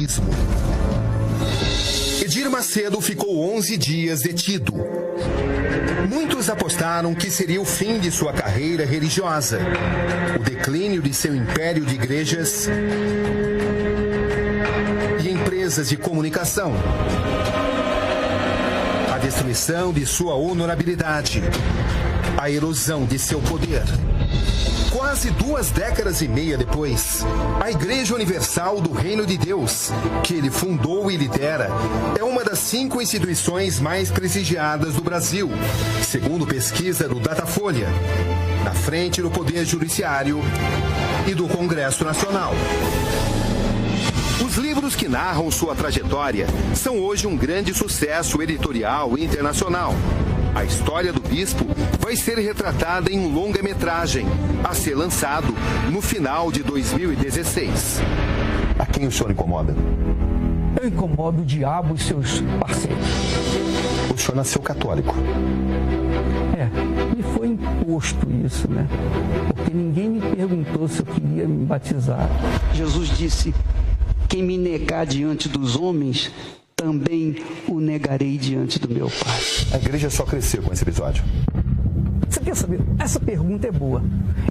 terrorismo. Edir Macedo ficou 11 dias detido. Muitos apostaram que seria o fim de sua carreira religiosa, o declínio de seu império de igrejas e empresas de comunicação, a destruição de sua honorabilidade, a erosão de seu poder. Quase 2 décadas e meia depois, a Igreja Universal do Reino de Deus, que ele fundou e lidera, é uma das 5 instituições mais prestigiadas do Brasil, segundo pesquisa do Datafolha, na frente do Poder Judiciário e do Congresso Nacional. Os livros que narram sua trajetória são hoje um grande sucesso editorial internacional. A história do bispo vai ser retratada em um longa-metragem, a ser lançado no final de 2016. A quem o senhor incomoda? Eu incomodo o diabo e seus parceiros. O senhor nasceu católico? Me foi imposto isso, né? Porque ninguém me perguntou se eu queria me batizar. Jesus disse: quem me negar diante dos homens, também o negarei diante do meu Pai. A igreja só cresceu com esse episódio. Você quer saber? Essa pergunta é boa.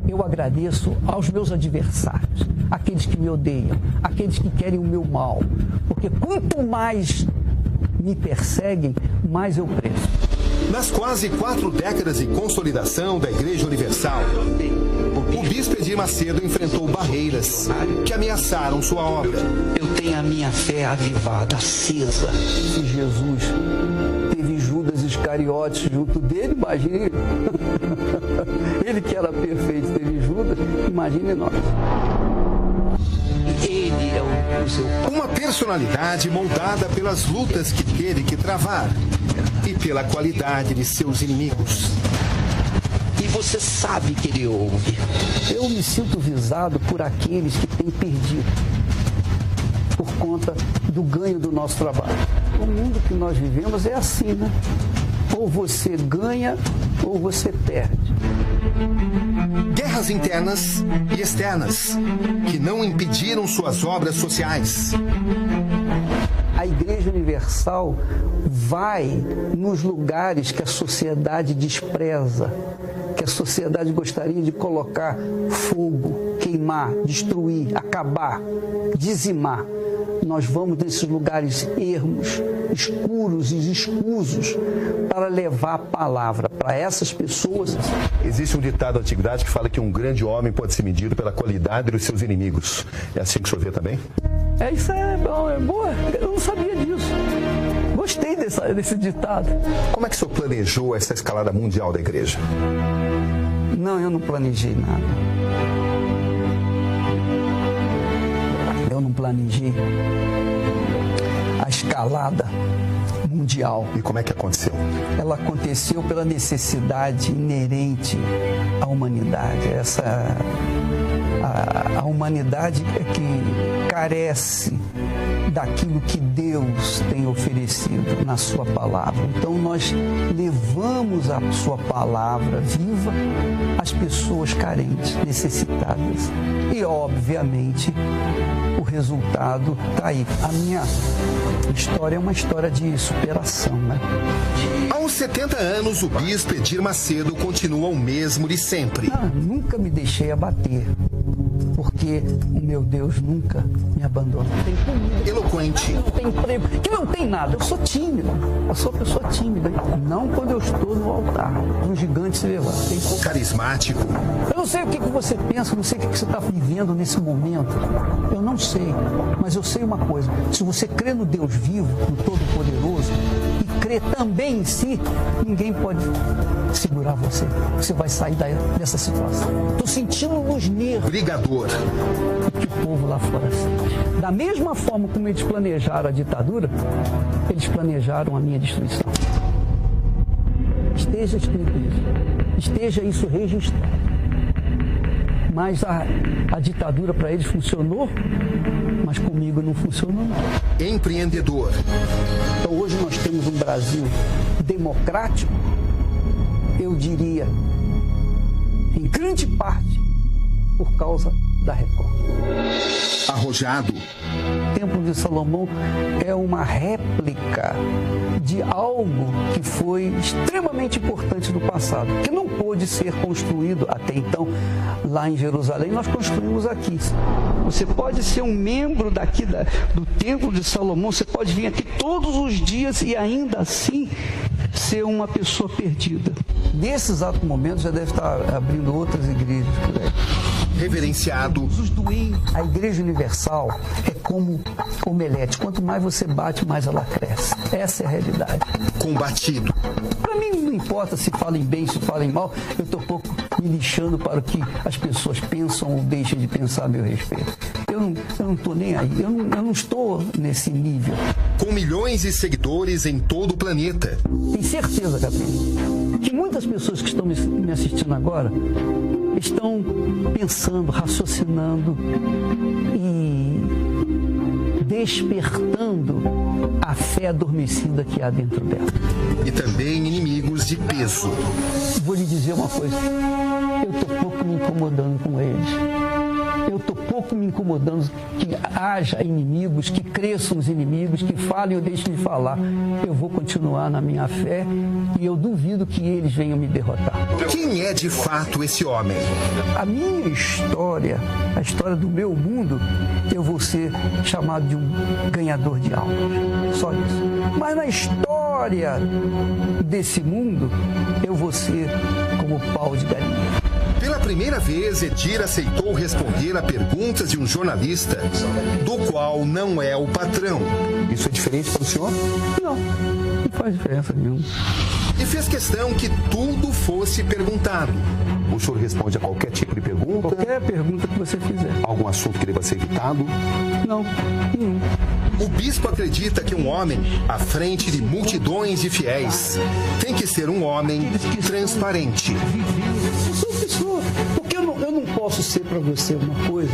Eu agradeço aos meus adversários, aqueles que me odeiam, aqueles que querem o meu mal. Porque quanto mais me perseguem, mais eu cresço. Nas quase 4 décadas de consolidação da Igreja Universal, o bispo Edir Macedo enfrentou barreiras que ameaçaram sua obra. Eu tenho a minha fé avivada, acesa. Se Jesus teve Judas Iscariotes junto dele, imagine. Ele que era perfeito teve Judas, imagine nós. Ele é o seu Pai. Uma personalidade moldada pelas lutas que teve que travar e pela qualidade de seus inimigos. E você sabe que ele ouve. Eu me sinto visado por aqueles que têm perdido por conta do ganho do nosso trabalho. O mundo que nós vivemos é assim, né? Ou você ganha ou você perde. Guerras internas e externas que não impediram suas obras sociais. A Igreja Universal vai nos lugares que a sociedade despreza, que a sociedade gostaria de colocar fogo, queimar, destruir, acabar, dizimar. Nós vamos nesses lugares ermos, escuros e escusos para levar a palavra para essas pessoas. Existe um ditado da antiguidade que fala que um grande homem pode ser medido pela qualidade dos seus inimigos. É assim que o senhor vê também? Isso é bom, é boa. Eu não sabia disso. Gostei desse ditado. Como é que o senhor planejou essa escalada mundial da igreja? Não, eu não planejei nada. Eu não planejei a escalada mundial. E como é que aconteceu? Ela aconteceu pela necessidade inerente à humanidade. A humanidade é que carece daquilo que Deus tem oferecido na sua palavra. Então nós levamos a sua palavra viva às pessoas carentes, necessitadas. E obviamente o resultado está aí. A minha história é uma história de superação, né? Aos 70 anos, o bispo Edir Macedo continua o mesmo de sempre. Nunca me deixei abater, porque o meu Deus nunca me abandona. Tem comida, eloquente, não tem emprego, que não tem nada. Eu sou tímido, eu sou uma pessoa tímida. Não quando eu estou no altar, um gigante se levanta. Carismático. Eu não sei o que você pensa, não sei o que você está vivendo nesse momento. Eu não sei, mas eu sei uma coisa. Se você crê no Deus vivo, no Todo-Poderoso, e crê também em si, ninguém pode segurar você. Você vai sair dessa situação. Estou sentindo nos nervos. Brigador. O que o povo lá fora sente. Da mesma forma como eles planejaram a ditadura, eles planejaram a minha destruição. Esteja escrito isso. Esteja isso registrado. Mas a ditadura para eles funcionou, mas comigo não funcionou. Empreendedor. Então hoje nós temos um Brasil democrático, eu diria, em grande parte, por causa da Record. Arrojado. O Templo de Salomão é uma réplica de algo que foi extremamente importante no passado, que não pôde ser construído até então lá em Jerusalém. Nós construímos aqui. Você pode ser um membro daqui do Templo de Salomão, você pode vir aqui todos os dias e ainda assim ser uma pessoa perdida. Nesse exato momento já deve estar abrindo outras igrejas por aí. Reverenciado. A Igreja Universal é como omelete. Quanto mais você bate, mais ela cresce. Essa é a realidade. Combatido. Para mim não importa se falem bem, se falem mal, eu estou pouco me lixando para o que as pessoas pensam ou deixam de pensar a meu respeito. Eu não estou nem aí, eu não estou nesse nível. Com milhões de seguidores em todo o planeta. Tenho certeza, Gabriel, que muitas pessoas que estão me assistindo agora estão pensando, raciocinando e despertando a fé adormecida que há dentro dela. E também inimigos de peso. Vou lhe dizer uma coisa, eu estou pouco me incomodando com eles. Eu estou pouco me incomodando que haja inimigos, que cresçam os inimigos, que falem ou deixem de falar. Eu vou continuar na minha fé e eu duvido que eles venham me derrotar. Quem é de fato esse homem? A minha história, a história do meu mundo, eu vou ser chamado de um ganhador de almas. Só isso. Mas na história desse mundo, eu vou ser como pau de galinha. Pela primeira vez, Edir aceitou responder a perguntas de um jornalista, do qual não é o patrão. Isso é diferente para o senhor? Não faz diferença nenhuma. E fez questão que tudo fosse perguntado. O senhor responde a qualquer tipo de pergunta? Qualquer pergunta que você fizer. Algum assunto que deva ser evitado? Não, nenhum. O bispo acredita que um homem, à frente de multidões de fiéis, tem que ser um homem transparente. Eu sou pessoa, porque eu não posso ser para você uma coisa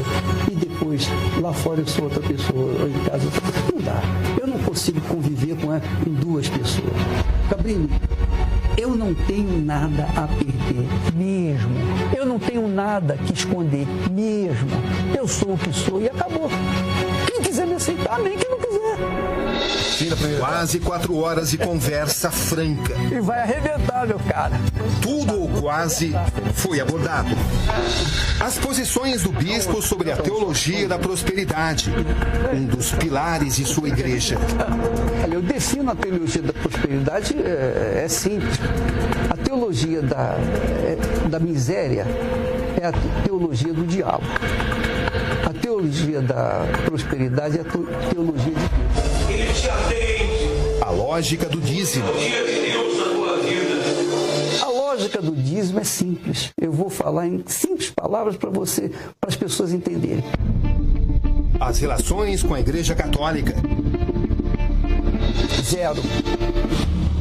e depois lá fora eu sou outra pessoa, ou em casa outra pessoa. Não dá. Eu não consigo conviver com duas pessoas. Cabrini, eu não tenho nada a perder, mesmo. Eu não tenho nada que esconder, mesmo. Eu sou o que sou e acabou. Quem quiser me aceitar, nem quem não quiser. Quase 4 horas de conversa franca. E vai arrebentar, meu cara. Tudo ou quase foi abordado. As posições do bispo sobre a teologia da prosperidade, um dos pilares de sua igreja. Olha, eu defino a teologia da prosperidade, é simples. A teologia da miséria é a teologia do diabo. A teologia da prosperidade é a teologia de Deus. A lógica do dízimo. A lógica do dízimo é simples. Eu vou falar em simples palavras para as pessoas entenderem. As relações com a Igreja Católica. 0.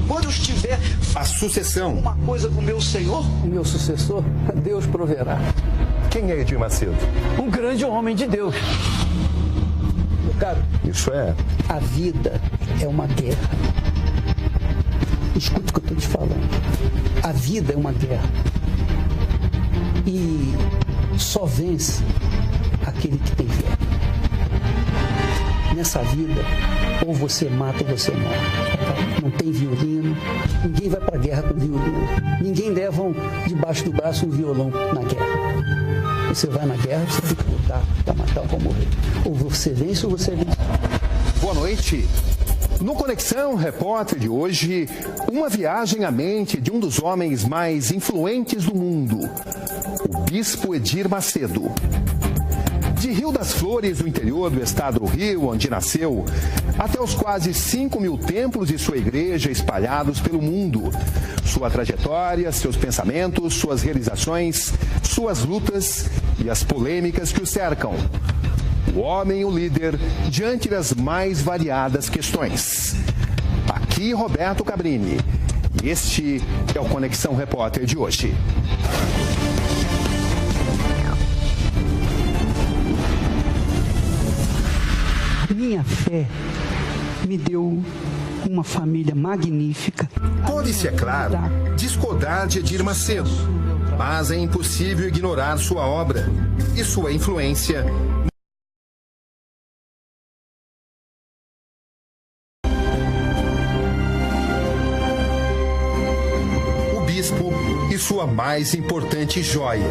Quando eu estiver A sucessão. uma coisa com o meu Senhor, O meu sucessor, Deus proverá. Quem é Edir Macedo? Um grande homem de Deus. Cara, Isso é... a vida é uma guerra. Escuta o que eu estou te falando. A vida é uma guerra. E só vence aquele que tem fé. Nessa vida, ou você mata ou você morre. Não tem violino. Ninguém vai para a guerra com violino. Ninguém leva debaixo do braço um violão na guerra. Você vai na guerra, você tem que lutar para matar ou morrer. Ou você vence ou você vence. Boa noite. No Conexão Repórter de hoje, uma viagem à mente de um dos homens mais influentes do mundo, o bispo Edir Macedo. De Rio das Flores, no interior do estado do Rio, onde nasceu, até os quase 5.000 templos de sua igreja espalhados pelo mundo. Sua trajetória, seus pensamentos, suas realizações, suas lutas e as polêmicas que o cercam. O homem, o líder, diante das mais variadas questões. Aqui, Roberto Cabrini. E este é o Conexão Repórter de hoje. minha fé me deu uma família magnífica. Pode-se, é claro, discordar de Edir Macedo, mas é impossível ignorar sua obra. e sua influência e sua mais importante joia,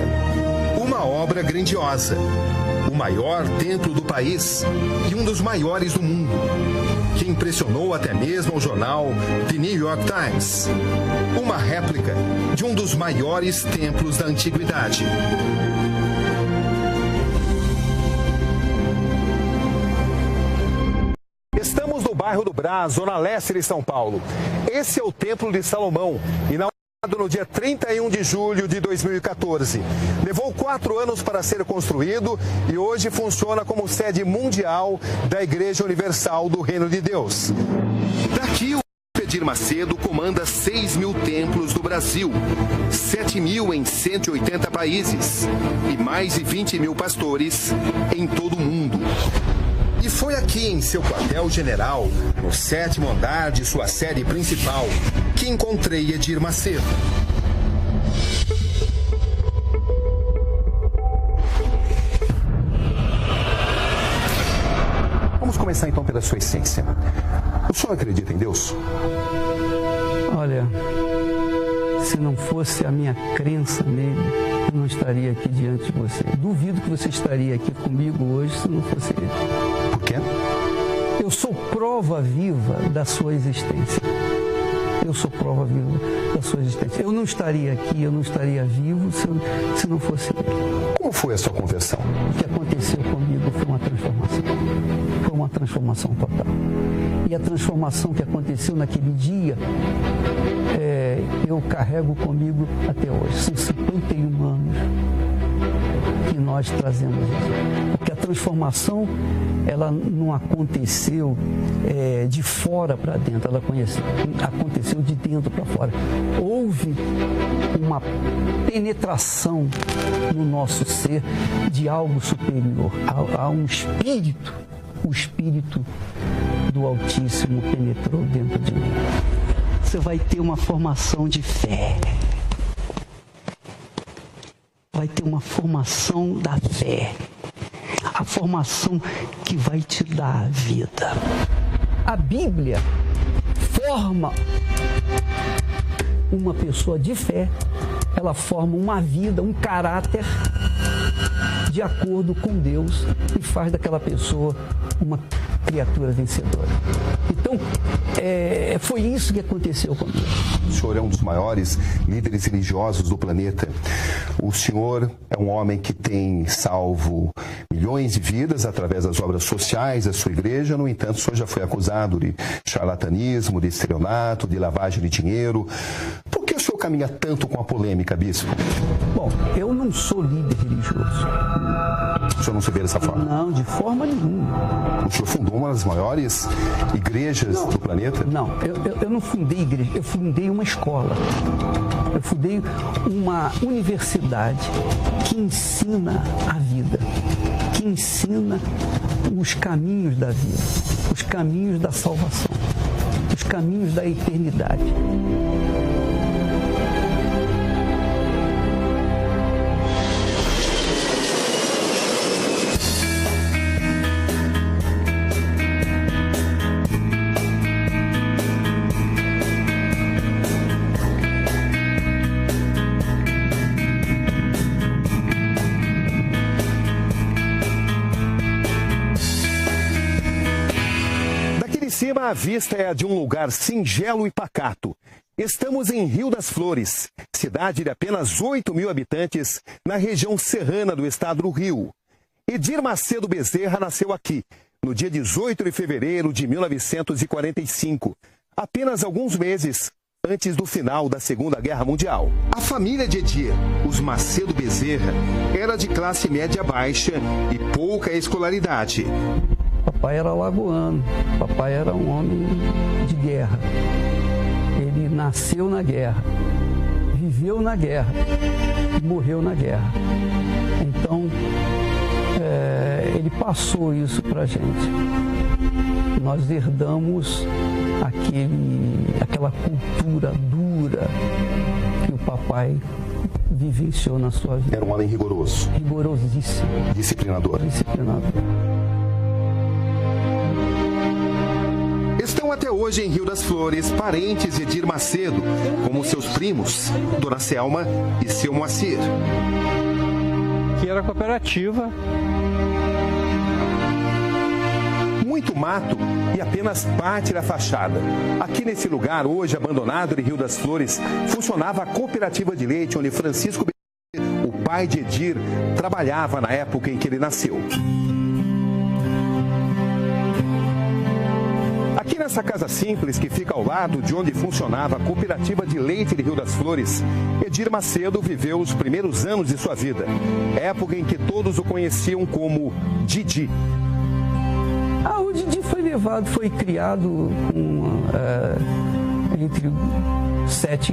uma obra grandiosa, o maior templo do país e um dos maiores do mundo, que impressionou até mesmo o jornal The New York Times, uma réplica de um dos maiores templos da antiguidade. Estamos no bairro do Brás, zona leste de São Paulo. Esse é o Templo de Salomão, inaugurado no dia 31 de julho de 2014. Levou 4 anos para ser construído e hoje funciona como sede mundial da Igreja Universal do Reino de Deus. Daqui o Edir Macedo comanda 6.000 templos do Brasil, 7.000 em 180 países e mais de 20.000 pastores em todo o mundo. E foi aqui em seu quartel-general, no 7º andar de sua sede principal, que encontrei Edir Macedo. Vamos começar então pela sua essência. O senhor acredita em Deus? Olha, se não fosse a minha crença nele, eu não estaria aqui diante de você. Duvido que você estaria aqui comigo hoje se não fosse ele. Por quê? Eu sou prova viva da sua existência. Eu sou prova viva da sua existência. Eu não estaria aqui, eu não estaria vivo se não fosse ele. Como foi a sua conversão? O que aconteceu comigo foi uma transformação. Foi uma transformação total. E a transformação que aconteceu naquele dia, eu carrego comigo até hoje. São 51 anos que nós trazemos isso. Porque a transformação, ela não aconteceu de fora para dentro, ela aconteceu de dentro para fora. Houve uma penetração no nosso ser de algo superior, a um espírito. O Espírito do Altíssimo penetrou dentro de mim. Você vai ter uma formação de fé. Vai ter uma formação da fé. A formação que vai te dar a vida. A Bíblia forma uma pessoa de fé. Ela forma uma vida, um caráter de acordo com Deus e faz daquela pessoa uma criatura vencedora. Então, foi isso que aconteceu comigo. O senhor é um dos maiores líderes religiosos do planeta. O senhor é um homem que tem salvo milhões de vidas através das obras sociais da sua igreja. No entanto, o senhor já foi acusado de charlatanismo, de estelionato, de lavagem de dinheiro. Por que o senhor caminha tanto com a polêmica, bispo? Bom, eu não sou líder religioso. O senhor não se vê dessa forma? Não, de forma nenhuma. O senhor fundou uma das maiores igrejas do planeta? Não, eu não fundei igreja, eu fundei uma escola. Eu fundei uma universidade que ensina a vida, que ensina os caminhos da vida, os caminhos da salvação, os caminhos da eternidade. A vista é a de um lugar singelo e pacato. Estamos em Rio das Flores, cidade de apenas 8.000 habitantes, na região serrana do estado do Rio. Edir Macedo Bezerra nasceu aqui, no dia 18 de fevereiro de 1945, apenas alguns meses antes do final da Segunda Guerra Mundial. A família de Edir, os Macedo Bezerra, era de classe média baixa e pouca escolaridade. Papai era lagoano, papai era um homem de guerra. Ele nasceu na guerra, viveu na guerra e morreu na guerra. Então, ele passou isso para a gente. Nós herdamos aquela cultura dura que o papai vivenciou na sua vida. Era um homem rigoroso. Rigorosíssimo. Disciplinador. Disciplinador. Estão até hoje em Rio das Flores parentes de Edir Macedo, como seus primos, Dona Selma e seu Moacir. Que era cooperativa. Muito mato e apenas parte da fachada. Aqui nesse lugar, hoje abandonado de Rio das Flores, funcionava a cooperativa de leite onde Francisco Bezerra, o pai de Edir, trabalhava na época em que ele nasceu. Aqui nessa casa simples que fica ao lado de onde funcionava a cooperativa de leite de Rio das Flores, Edir Macedo viveu os primeiros anos de sua vida, época em que todos o conheciam como Didi. O Didi foi criado entre 6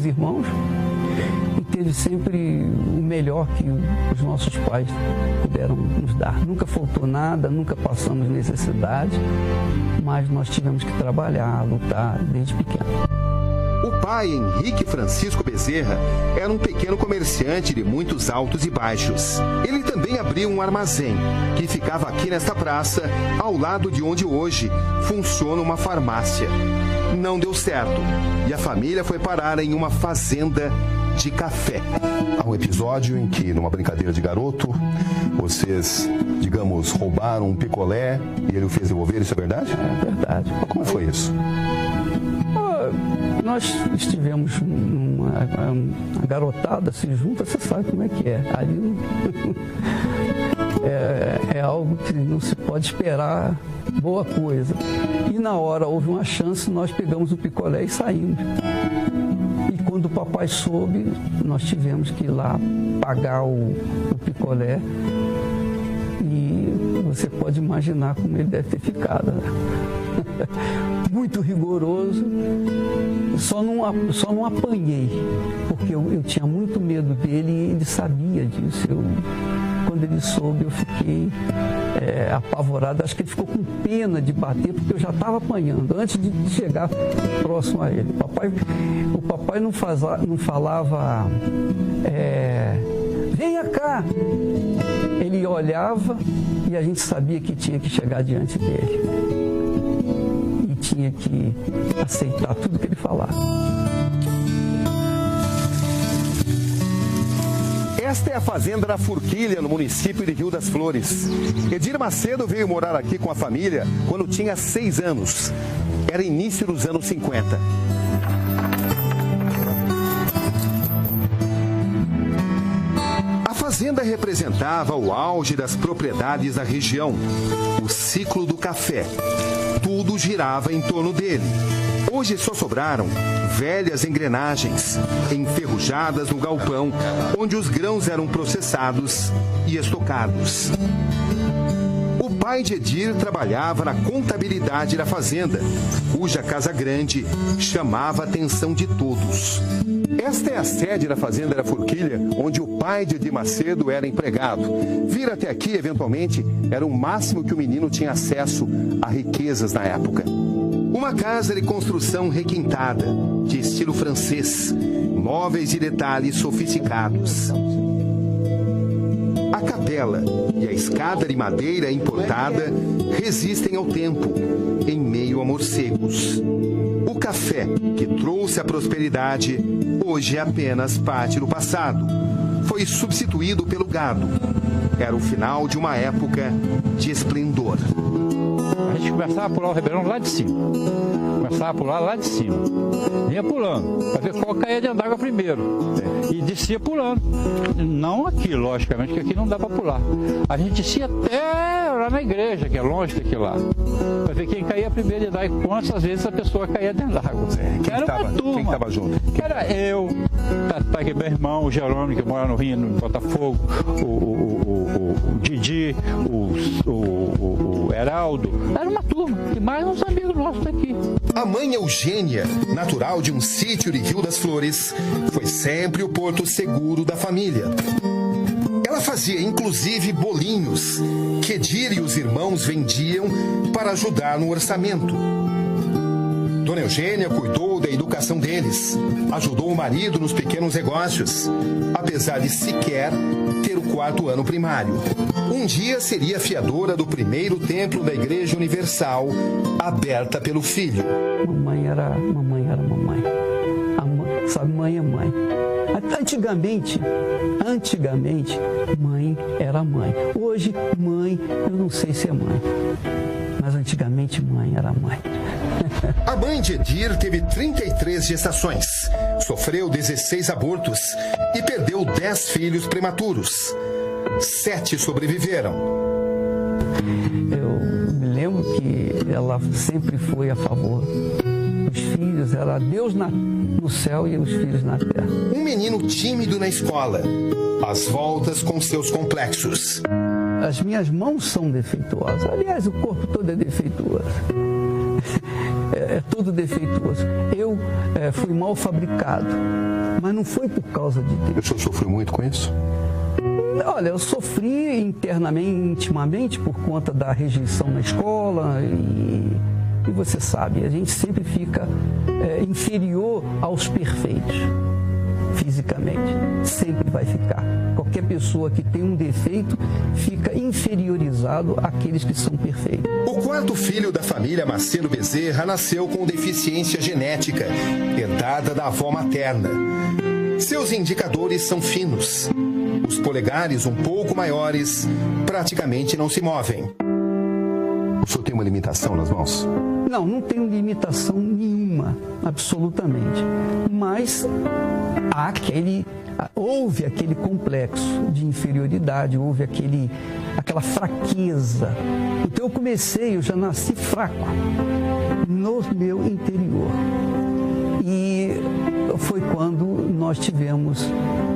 irmãos, e teve sempre o melhor que os nossos pais puderam nos dar. Nunca faltou nada, nunca passamos necessidade, mas nós tivemos que trabalhar, lutar desde pequeno. O pai, Henrique Francisco Bezerra, era um pequeno comerciante de muitos altos e baixos. Ele também abriu um armazém, que ficava aqui nesta praça, ao lado de onde hoje funciona uma farmácia. Não deu certo, e a família foi parar em uma fazenda de café. Há um episódio em que, numa brincadeira de garoto, vocês, digamos, roubaram um picolé e ele o fez devolver, isso é verdade? É verdade. Mas como foi isso? Nós estivemos numa garotada se junta, você sabe como é que é. Ali é algo que não se pode esperar boa coisa. E na hora houve uma chance, nós pegamos o picolé e saímos. E quando o papai soube, nós tivemos que ir lá pagar o picolé. E você pode imaginar como ele deve ter ficado, né? Muito rigoroso, só não apanhei, porque eu tinha muito medo dele e ele sabia disso. Quando ele soube, eu fiquei apavorado. Acho que ele ficou com pena de bater, porque eu já estava apanhando antes de chegar próximo a ele. O papai não falava, venha cá. Ele olhava e a gente sabia que tinha que chegar diante dele. E tinha que aceitar tudo que ele falava. Esta é a fazenda da Forquilha, no município de Rio das Flores. Edir Macedo veio morar aqui com a família quando tinha 6 anos. Era início dos anos 50. A fazenda representava o auge das propriedades da região, o ciclo do café. Tudo girava em torno dele. Hoje só sobraram velhas engrenagens, enferrujadas no galpão, onde os grãos eram processados e estocados. O pai de Edir trabalhava na contabilidade da fazenda, cuja casa grande chamava a atenção de todos. Esta é a sede da fazenda da Forquilha, onde o pai de Edir Macedo era empregado. Vir até aqui, eventualmente, era o máximo que o menino tinha acesso a riquezas na época. Uma casa de construção requintada, de estilo francês, móveis e detalhes sofisticados. A capela e a escada de madeira importada resistem ao tempo, em meio a morcegos. O café, que trouxe a prosperidade, hoje é apenas parte do passado. Foi substituído pelo gado. Era o final de uma época de esplendor. A gente começava a pular o ribeirão lá de cima. Começava a pular lá de cima. Vinha pulando, para ver qual caía dentro d'água primeiro. E descia pulando. Não aqui, logicamente, que aqui não dá para pular. A gente descia até lá na igreja, que é longe daqui lá. Para ver quem caía primeiro e e quantas vezes a pessoa caía dentro d'água. Era uma turma. Quem estava junto? Que era eu, Tatá, que é meu irmão, o Jerônimo, que mora no Rio, no Botafogo, o Didi, o Heraldo. Era uma turma, e mais uns amigos nossos daqui. A mãe Eugênia, natural de um sítio de Rio das Flores, foi sempre o porto seguro da família. Ela fazia inclusive bolinhos, que Edir e os irmãos vendiam para ajudar no orçamento. Dona Eugênia cuidou da educação deles, ajudou o marido nos pequenos negócios, apesar de sequer ter o 4º ano primário. Um dia seria fiadora do primeiro templo da Igreja Universal, aberta pelo filho. Mamãe era mamãe. Sabe, mãe é mãe. Antigamente, mãe era mãe. Hoje, mãe, eu não sei se é mãe. Mas antigamente, mãe era mãe. A mãe de Edir teve 33 gestações, sofreu 16 abortos e perdeu 10 filhos prematuros. 7 sobreviveram. Eu me lembro que ela sempre foi a favor dos filhos. Era Deus no céu e os filhos na terra. Um menino tímido na escola, às voltas com seus complexos. As minhas mãos são defeituosas. Aliás, o corpo todo é defeituoso. É tudo defeituoso. Eu fui mal fabricado, mas não foi por causa de Deus. O senhor sofreu muito com isso? Olha, eu sofri intimamente por conta da rejeição na escola e você sabe, a gente sempre fica inferior aos perfeitos. Fisicamente, sempre vai ficar. Qualquer pessoa que tem um defeito fica inferiorizado àqueles que são perfeitos. O 4º filho da família Macedo Bezerra nasceu com deficiência genética, herdada da avó materna. Seus indicadores são finos. Os polegares um pouco maiores praticamente não se movem. O senhor tem uma limitação nas mãos? Não tenho limitação nenhuma, absolutamente. Mas houve aquele complexo de inferioridade, houve aquela fraqueza. Então eu já nasci fraco no meu interior. E foi quando nós tivemos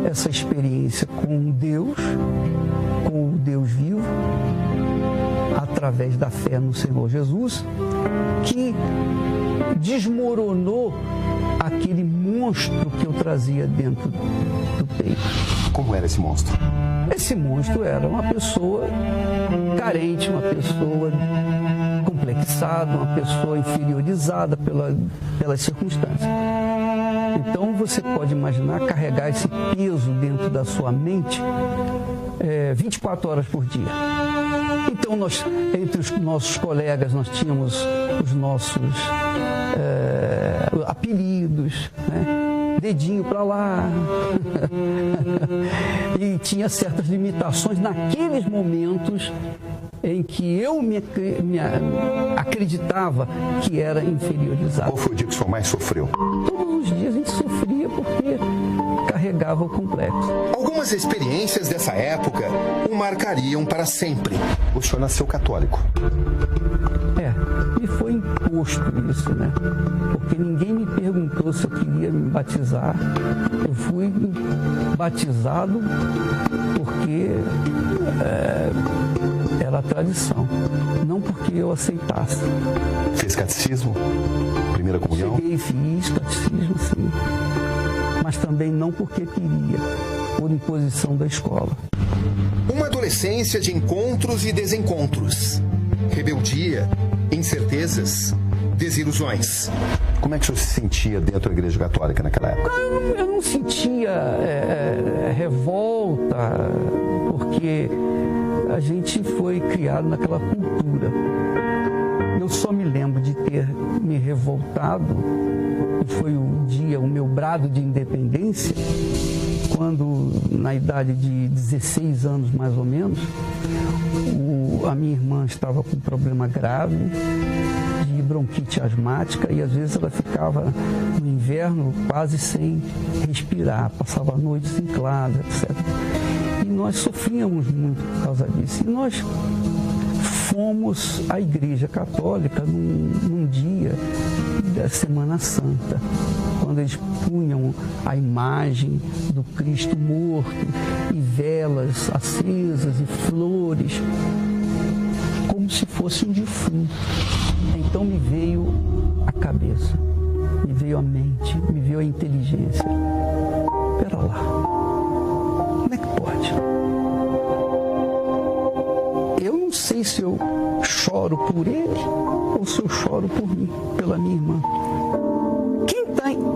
essa experiência com Deus, com o Deus vivo, através da fé no Senhor Jesus, que desmoronou aquele monstro que eu trazia dentro do peito. Como era esse monstro? Esse monstro era uma pessoa carente, uma pessoa complexada, uma pessoa inferiorizada pelas circunstâncias. Então você pode imaginar carregar esse peso dentro da sua mente 24 horas por dia. Então, entre os nossos colegas, nós tínhamos os nossos apelidos, né? Dedinho para lá. E tinha certas limitações naqueles momentos em que eu me acreditava que era inferiorizado. Qual foi o dia que o senhor mais sofreu? Todos os dias a gente sofria porque carregava o complexo. Algumas experiências dessa época o marcariam para sempre. O senhor nasceu católico. Me foi imposto isso, né? Porque ninguém me perguntou se eu queria me batizar. Eu fui batizado porque era a tradição, não porque eu aceitasse. Fez catecismo? Primeira comunhão? Cheguei e fiz catecismo, sim. Mas também não porque queria, por imposição da escola. Uma adolescência de encontros e desencontros. Rebeldia, incertezas, desilusões. Como é que o senhor se sentia dentro da Igreja Católica naquela época? Eu não sentia revolta, porque a gente foi criado naquela cultura. Eu só me lembro de ter me revoltado, e foi o meu brado de independência, quando, na idade de 16 anos mais ou menos, a minha irmã estava com um problema grave de bronquite asmática e às vezes ela ficava no inverno quase sem respirar, passava noites em claro, etc. E nós sofríamos muito por causa disso. E nós fomos à Igreja Católica num dia da Semana Santa, quando eles punham a imagem do Cristo morto e velas acesas e flores, como se fosse um defunto. Então me veio a cabeça, me veio a mente, me veio a inteligência. Espera lá, como é que pode? Eu não sei se eu choro por ele ou se eu choro por mim, pela minha irmã.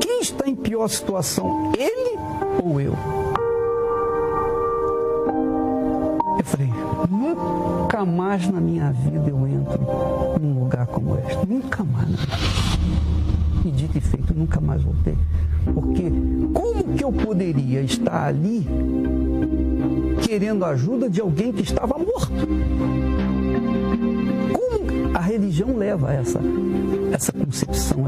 Quem está em pior situação, ele ou eu? Eu falei, nunca mais na minha vida eu entro num lugar como este. Nunca mais. E dito e feito, nunca mais voltei. Porque como que eu poderia estar ali querendo ajuda de alguém que estava morto? Como a religião leva essa concepção,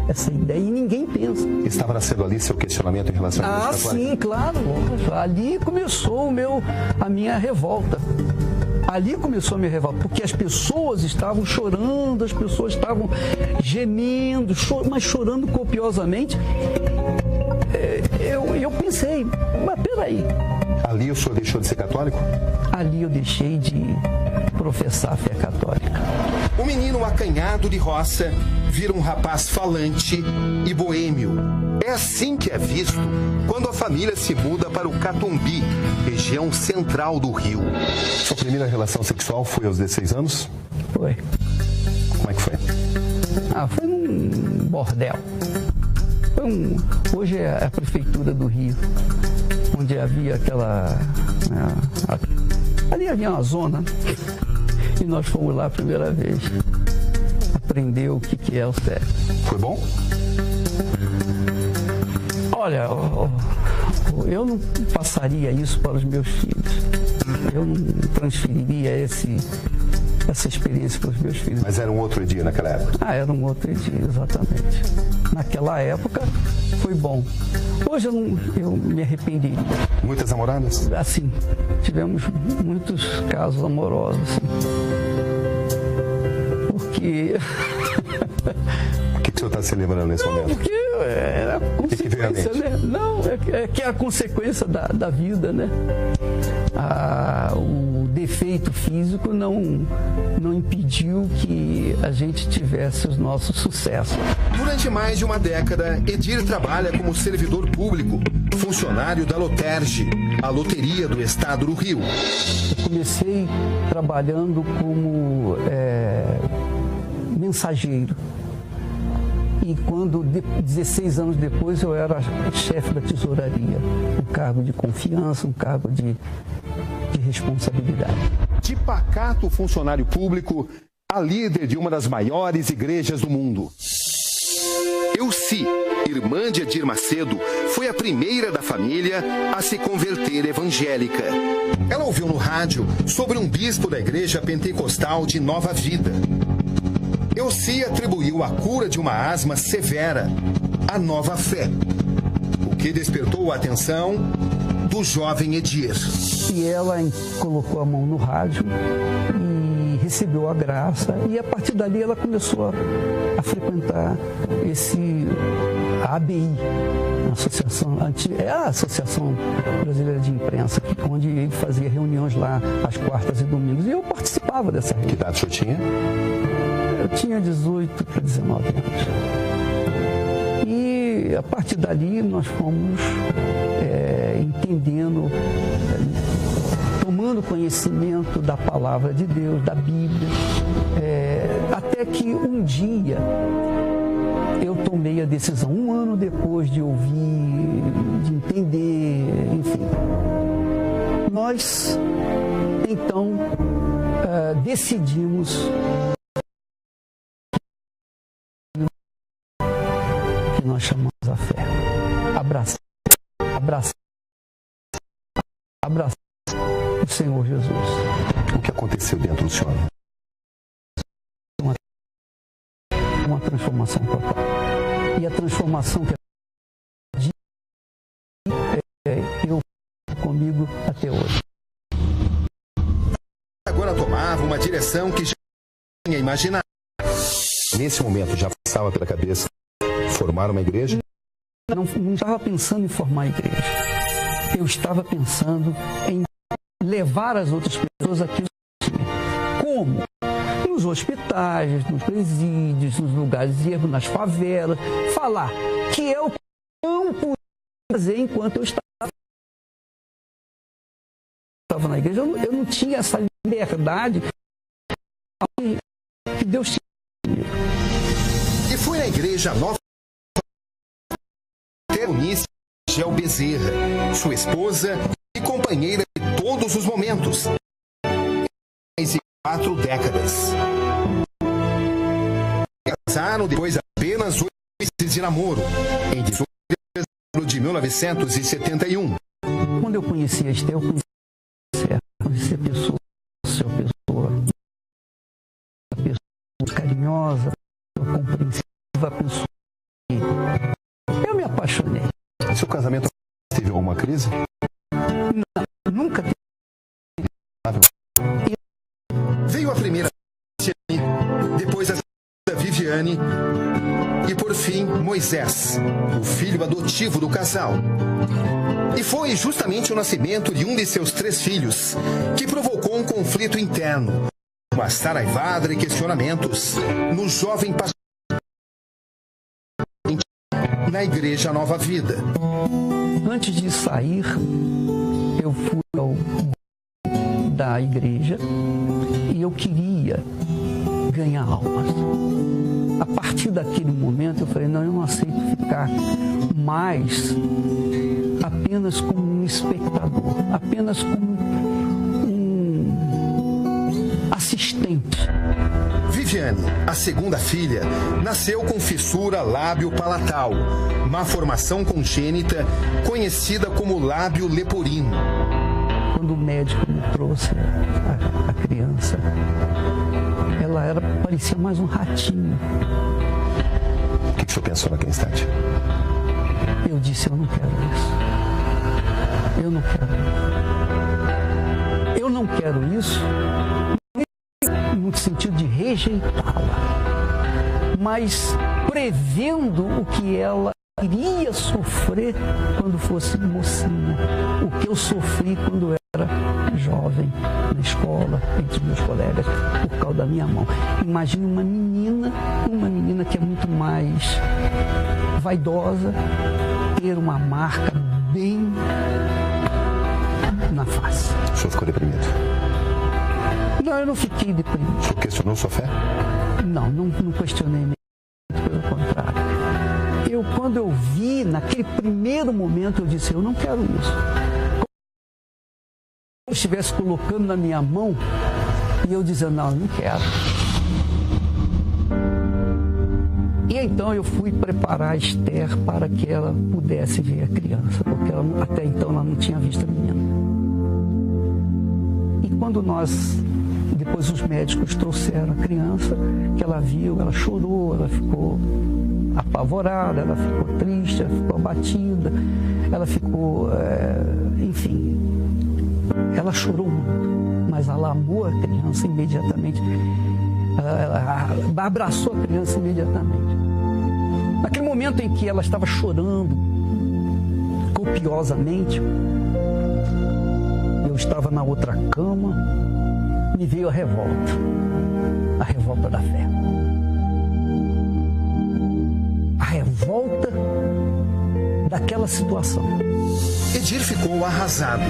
essa ideia, e ninguém pensa. Estava nascendo ali seu questionamento em relação a isso? Sim, claro. Ali começou a minha revolta. Ali começou a minha revolta, porque as pessoas estavam chorando, as pessoas estavam gemendo, mas chorando copiosamente. Eu pensei, mas peraí. Ali o senhor deixou de ser católico? Ali eu deixei de professar a fé católica. O menino acanhado de roça vira um rapaz falante e boêmio. É assim que é visto quando a família se muda para o Catumbi, região central do Rio. Sua primeira relação sexual foi aos 16 anos? Foi. Como é que foi? Foi num bordel. Hoje é a prefeitura do Rio, onde havia aquela... ali havia uma zona, e nós fomos lá a primeira vez. Aprender o que é o sexo. Foi bom? Olha, eu não passaria isso para os meus filhos. Eu não transferiria essa experiência para os meus filhos. Mas era um outro dia naquela época? Era um outro dia, exatamente. Naquela época foi bom. Hoje eu me arrependeria. Muitas namoradas? Assim, tivemos muitos casos amorosos, assim. Porque... O que o senhor está se lembrando nesse momento? Porque era a consequência, né? Não, é que é a consequência da vida, né? O defeito físico não impediu que a gente tivesse os nossos sucessos. Durante mais de uma década, Edir trabalha como servidor público, funcionário da Loterge, a loteria do estado do Rio. Eu comecei trabalhando como mensageiro. E quando, 16 anos depois, eu era chefe da tesouraria. Um cargo de confiança, um cargo de responsabilidade. De pacato funcionário público, a líder de uma das maiores igrejas do mundo. Elci, irmã de Edir Macedo, foi a primeira da família a se converter evangélica. Ela ouviu no rádio sobre um bispo da igreja pentecostal de Nova Vida. Elci atribuiu a cura de uma asma severa à nova fé, o que despertou a atenção do jovem Edir. E ela colocou a mão no rádio e recebeu a graça, e a partir dali ela começou a frequentar a ABI, a Associação Brasileira de Imprensa, onde ele fazia reuniões lá às quartas e domingos, e eu participava dessa reunião. Que idade o senhor tinha? Eu tinha 18 para 19 anos. E a partir dali nós fomos entendendo, tomando conhecimento da palavra de Deus, da Bíblia, até que um dia eu tomei a decisão, um ano depois de ouvir, de entender, enfim. Nós, então, decidimos que nós chamamos a fé. Abraçar o Senhor Jesus. O que aconteceu dentro do senhor? Uma transformação total. E a transformação que eu comigo até hoje. Agora tomava uma direção que já tinha imaginado. Nesse momento já passava pela cabeça formar uma igreja? Não estava pensando em formar igreja. Eu estava pensando em levar as outras pessoas aquilo que eu tinha. Como? Nos hospitais, nos presídios, nos lugares de erro, nas favelas. Falar que eu não podia fazer enquanto eu estava na igreja. Eu não tinha essa liberdade de que Deus tinha comigo. E foi na igreja Nova Eunice Gel Bezerra, sua esposa e companheira de todos os momentos. Mais de 4 décadas. Casaram depois de apenas 8 meses de namoro, em 18 de dezembro de 1971. Quando eu conheci a Estel, eu conheci a pessoa, a pessoa carinhosa, compreensiva, a pessoa que eu me apaixonei. Seu casamento teve alguma crise? Não, nunca teve. Veio a primeira, depois a segunda, Viviane, e por fim Moisés, o filho adotivo do casal. E foi justamente o nascimento de um de seus 3 filhos que provocou um conflito interno, uma saraivada de questionamentos no jovem pastor na Igreja Nova Vida. Antes de sair, eu fui da igreja e eu queria ganhar almas. A partir daquele momento eu falei, não, eu não aceito ficar mais apenas como um espectador, apenas como um assistente. Viviane, a segunda filha, nasceu com fissura lábio-palatal, má formação congênita, conhecida como lábio leporino. Quando o médico me trouxe a criança, ela parecia mais um ratinho. O que o senhor pensou naquele instante? Eu disse, eu não quero isso. Eu não quero isso. Eu não quero isso no sentido de rejeitá-la, mas prevendo o que ela iria sofrer quando fosse mocinha, o que eu sofri quando era jovem, na escola, entre meus colegas, por causa da minha mão. Imagine uma menina que é muito mais vaidosa, ter uma marca bem na face. O senhor ficou deprimido? Não, eu não fiquei deprimido. O senhor questionou sua fé? Não questionei nem, pelo contrário. Quando eu vi, naquele primeiro momento, eu disse, eu não quero isso. Como se eu estivesse colocando na minha mão e eu dizendo, não, eu não quero. E então eu fui preparar a Esther para que ela pudesse ver a criança, porque até então ela não tinha visto a menina. E quando depois os médicos trouxeram a criança, que ela viu, ela chorou, ela ficou apavorada, ela ficou triste, ela ficou abatida, ela ficou, enfim, ela chorou muito, mas ela amou a criança imediatamente, ela abraçou a criança imediatamente. Naquele momento em que ela estava chorando copiosamente, eu estava na outra cama, me veio a revolta da fé. A revolta daquela situação. Edir ficou arrasado.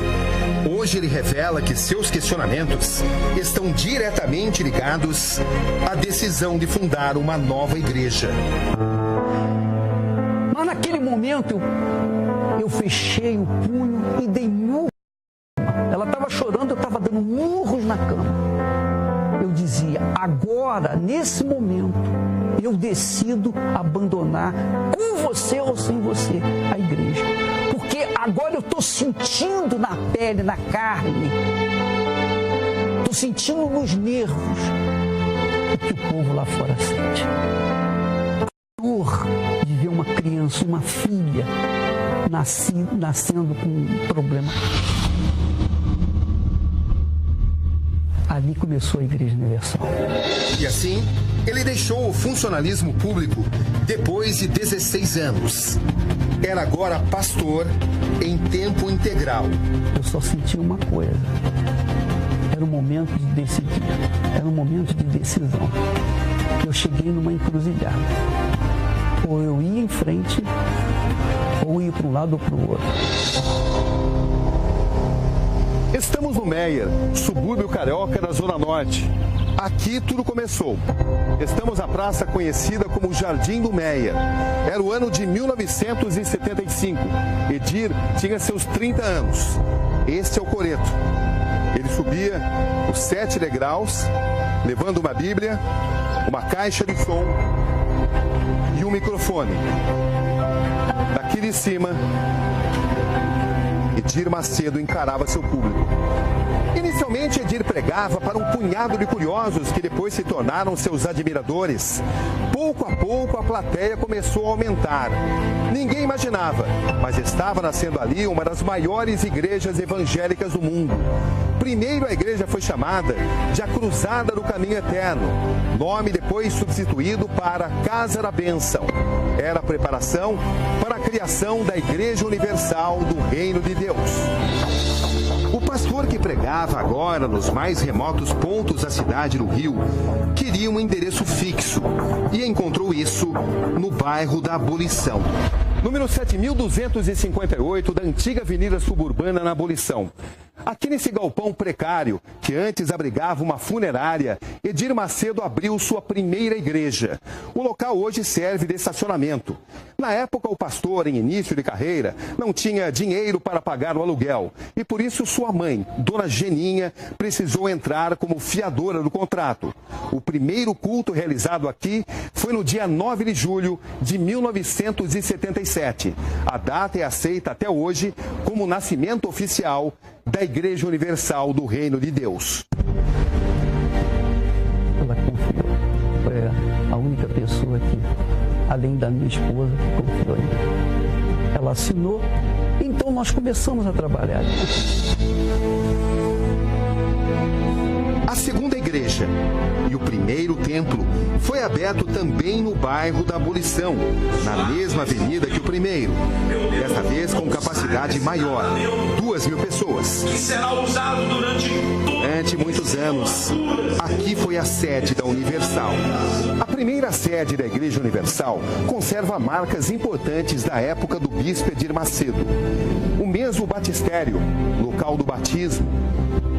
Hoje ele revela que seus questionamentos estão diretamente ligados à decisão de fundar uma nova igreja. Mas naquele momento eu fechei o punho e dei murros. Ela estava chorando, eu estava dando murros na cama. Eu dizia, agora, nesse momento, eu decido abandonar, com você ou sem você, a igreja. Porque agora eu estou sentindo na pele, na carne, estou sentindo nos nervos o que o povo lá fora sente. A dor de ver uma criança, uma filha, nascendo com um problema. Ali começou a Igreja Universal. E assim, ele deixou o funcionalismo público depois de 16 anos. Era agora pastor em tempo integral. Eu só senti uma coisa. Era o momento de decidir. Era um momento de decisão. Eu cheguei numa encruzilhada. Ou eu ia em frente, ou ia para um lado ou para o outro. Estamos no Meier, subúrbio carioca, na Zona Norte. Aqui tudo começou. Estamos na praça conhecida como Jardim do Meia. Era o ano de 1975. Edir tinha seus 30 anos. Este é o coreto. Ele subia os 7 degraus, levando uma Bíblia, uma caixa de som e um microfone. Daqui de cima, Edir Macedo encarava seu público. Inicialmente, Edir pregava para um punhado de curiosos que depois se tornaram seus admiradores. Pouco a pouco, a plateia começou a aumentar. Ninguém imaginava, mas estava nascendo ali uma das maiores igrejas evangélicas do mundo. Primeiro, a igreja foi chamada de a Cruzada do Caminho Eterno, nome depois substituído para Casa da Bênção. Era a preparação para a criação da Igreja Universal do Reino de Deus. O pastor que pregava agora nos mais remotos pontos da cidade do Rio queria um endereço fixo e encontrou isso no bairro da Abolição. Número 7.258 da antiga avenida suburbana na Abolição. Aqui nesse galpão precário, que antes abrigava uma funerária, Edir Macedo abriu sua primeira igreja. O local hoje serve de estacionamento. Na época, o pastor, em início de carreira, não tinha dinheiro para pagar o aluguel. E por isso sua mãe, Dona Geninha, precisou entrar como fiadora do contrato. O primeiro culto realizado aqui foi no dia 9 de julho de 1977. A data é aceita até hoje como o nascimento oficial da Igreja Universal do Reino de Deus. Ela confiou. Foi a única pessoa que, além da minha esposa, que confiou em mim. Ela assinou, então nós começamos a trabalhar. A segunda igreja e o primeiro templo foi aberto também no bairro da Abolição, na mesma avenida que o primeiro. Desta vez com capacidade maior, 2.000 pessoas. Durante muitos anos, aqui foi a sede da Universal. A primeira sede da Igreja Universal conserva marcas importantes da época do bispo Edir Macedo. O mesmo batistério, local do batismo,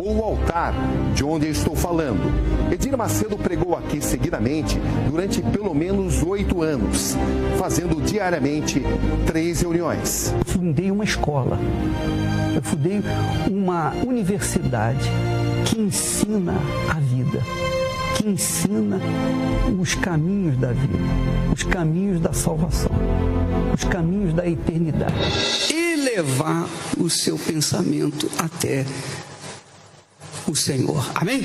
ou o altar de onde eu estou falando. Edir Macedo pregou aqui seguidamente durante pelo menos 8 anos, fazendo diariamente 3 reuniões. Eu fundei uma escola, eu fundei uma universidade que ensina a vida, que ensina os caminhos da vida, os caminhos da salvação, os caminhos da eternidade. E levar o seu pensamento até o Senhor. Amém?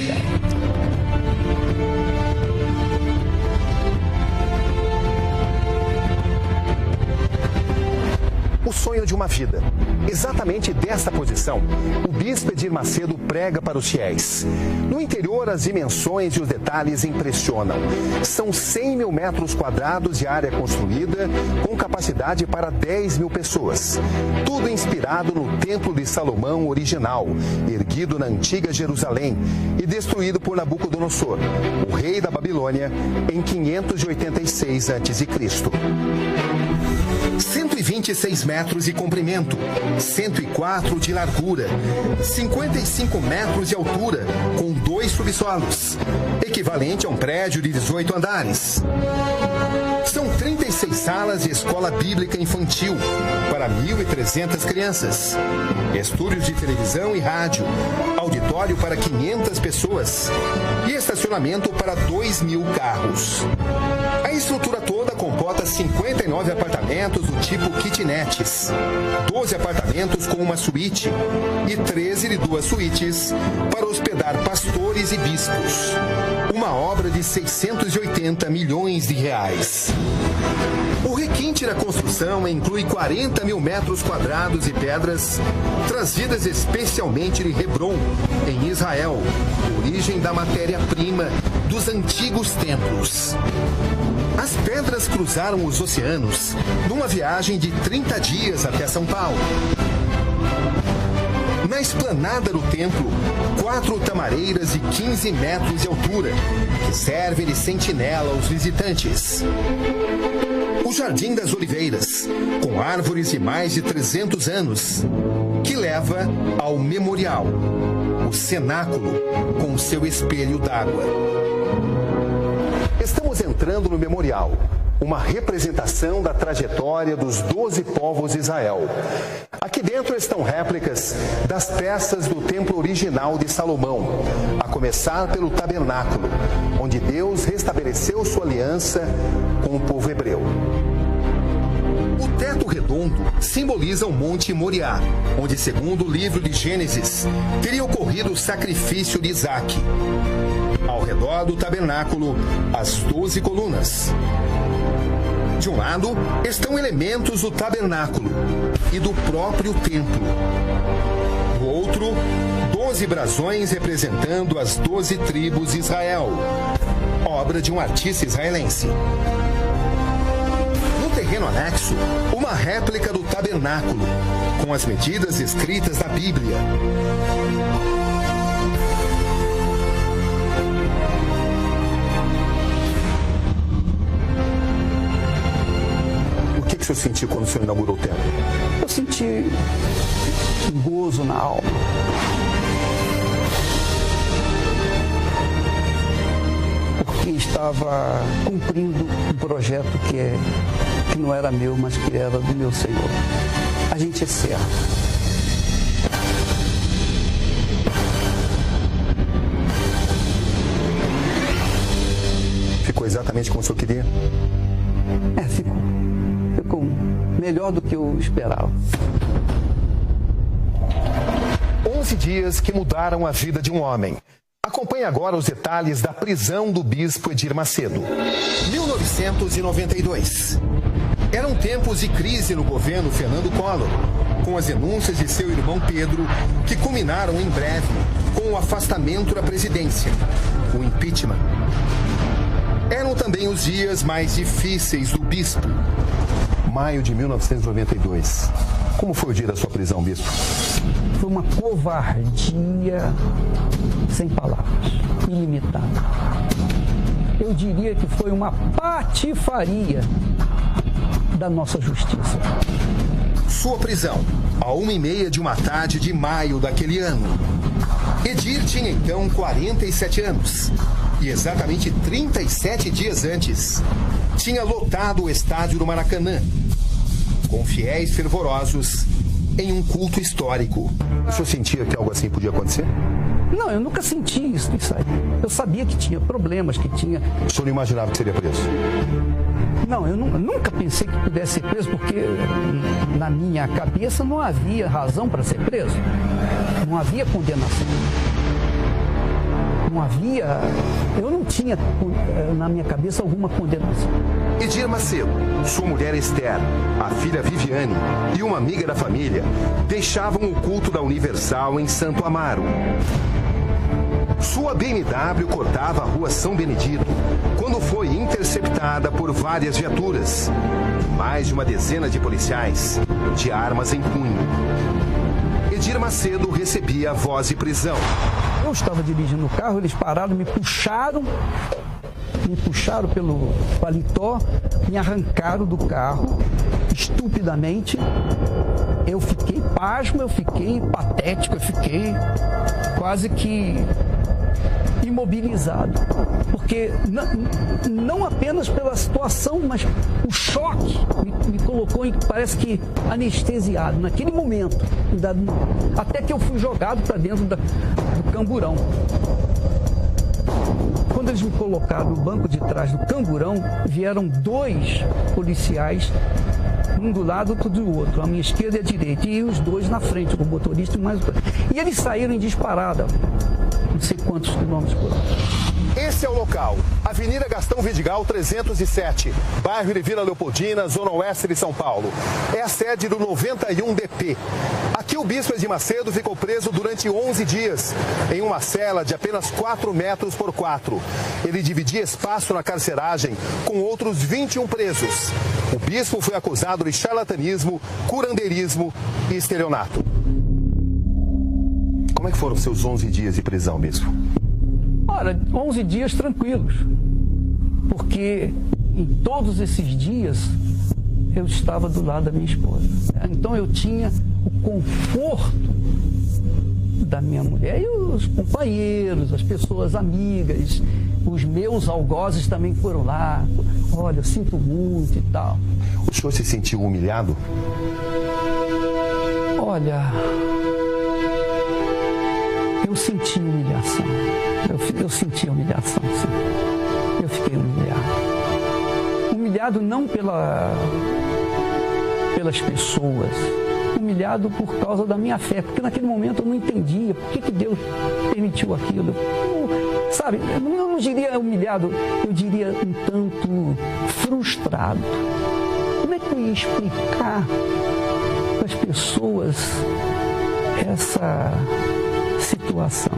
O sonho de uma vida. Exatamente desta posição, o bispo Edir Macedo prega para os fiéis. No interior, as dimensões e os detalhes impressionam. São 100.000 metros quadrados de área construída, com capacidade para 10.000 pessoas. Tudo inspirado no Templo de Salomão original, erguido na antiga Jerusalém e destruído por Nabucodonosor, o rei da Babilônia, em 586 a.C. 126 metros de comprimento, 104 de largura, 55 metros de altura, com 2 subsolos, equivalente a um prédio de 18 andares. São 36 salas de escola bíblica infantil para 1.300 crianças, estúdios de televisão e rádio, auditório para 500 pessoas e estacionamento para 2.000 carros. A estrutura toda comporta 59 apartamentos do tipo kitnets, 12 apartamentos com uma suíte e 13 de 2 suítes para hospedar pastores e bispos. Uma obra de 680 milhões de reais. O requinte da construção inclui 40.000 metros quadrados de pedras trazidas especialmente de Hebrom, em Israel, origem da matéria-prima dos antigos templos. As pedras cruzaram os oceanos numa viagem de 30 dias até São Paulo. Na esplanada do templo, 4 tamareiras de 15 metros de altura, que servem de sentinela aos visitantes. O Jardim das Oliveiras, com árvores de mais de 300 anos, que leva ao memorial, o cenáculo com seu espelho d'água. Estamos entrando no memorial, uma representação da trajetória dos 12 povos de Israel. Aqui dentro estão réplicas das peças do templo original de Salomão, a começar pelo tabernáculo, onde Deus restabeleceu sua aliança com o povo hebreu. O teto redondo simboliza o Monte Moriá, onde, segundo o livro de Gênesis, teria ocorrido o sacrifício de Isaque. Ao redor do tabernáculo, as 12 colunas. De um lado estão elementos do tabernáculo e do próprio templo. Do outro, 12 brasões representando as 12 tribos de Israel, obra de um artista israelense. No terreno anexo, uma réplica do tabernáculo, com as medidas escritas da Bíblia. O que o senhor sentiu quando o senhor inaugurou o templo? Eu senti um gozo na alma. Porque estava cumprindo um projeto que não era meu, mas que era do meu Senhor. A gente é servo. Ficou exatamente como o senhor queria? Ficou melhor do que eu esperava. 11 dias que mudaram a vida de um homem. Acompanhe agora os detalhes da prisão do bispo Edir Macedo. 1992. Eram tempos de crise no governo Fernando Collor, com as denúncias de seu irmão Pedro, que culminaram em breve com o afastamento da presidência, o impeachment. Eram também os dias mais difíceis do bispo. Maio de 1992. Como foi o dia da sua prisão, bispo? Foi uma covardia sem palavras, ilimitada. Eu diria que foi uma patifaria da nossa justiça. Sua prisão, à 1h30 de uma tarde de maio daquele ano. Edir tinha então 47 anos. E exatamente 37 dias antes, tinha lotado o estádio do Maracanã, com fiéis fervorosos, em um culto histórico. O senhor sentia que algo assim podia acontecer? Não, eu nunca senti isso aí. Eu sabia que tinha problemas, que tinha... O senhor não imaginava que seria preso? Não, eu nunca pensei que pudesse ser preso, porque na minha cabeça não havia razão para ser preso. Não havia condenação. Não havia... Eu não tinha na minha cabeça alguma condenação. Edir Macedo, sua mulher Esther, a filha Viviane e uma amiga da família deixavam o culto da Universal em Santo Amaro. Sua BMW cortava a rua São Benedito quando foi interceptada por várias viaturas. Mais de uma dezena de policiais, de armas em punho. Edir Macedo recebia voz de prisão. Eu estava dirigindo o carro, eles pararam, me puxaram pelo paletó, me arrancaram do carro, estupidamente. Eu fiquei pasmo, eu fiquei patético, eu fiquei quase que imobilizado. Porque não apenas pela situação, mas o choque me colocou, parece que anestesiado naquele momento. Até que eu fui jogado para dentro do camburão. Quando eles me colocaram no banco de trás do camburão, vieram 2 policiais, um do lado, outro do outro, a minha esquerda e a direita, e os 2 na frente, o motorista e mais o... E eles saíram em disparada, não sei quantos quilômetros por hora. Esse é o local, Avenida Gastão Vidigal 307, bairro de Vila Leopoldina, zona oeste de São Paulo. É a sede do 91DP. Aqui o bispo Edir Macedo ficou preso durante 11 dias, em uma cela de apenas 4 metros por 4. Ele dividia espaço na carceragem com outros 21 presos. O bispo foi acusado de charlatanismo, curandeirismo e estelionato. Como é que foram os seus 11 dias de prisão, bispo? Ora, 11 dias tranquilos, porque em todos esses dias eu estava do lado da minha esposa. Então eu tinha o conforto da minha mulher e os companheiros, as pessoas amigas, os meus algozes também foram lá. Olha, eu sinto muito e tal. O senhor se sentiu humilhado? Olha, eu senti humilhação. Eu senti humilhação, sim. Eu fiquei humilhado. Humilhado não pelas pessoas, humilhado por causa da minha fé, porque naquele momento eu não entendia por que Deus permitiu aquilo. Sabe, eu não diria humilhado, eu diria um tanto frustrado. Como é que eu ia explicar para as pessoas essa situação?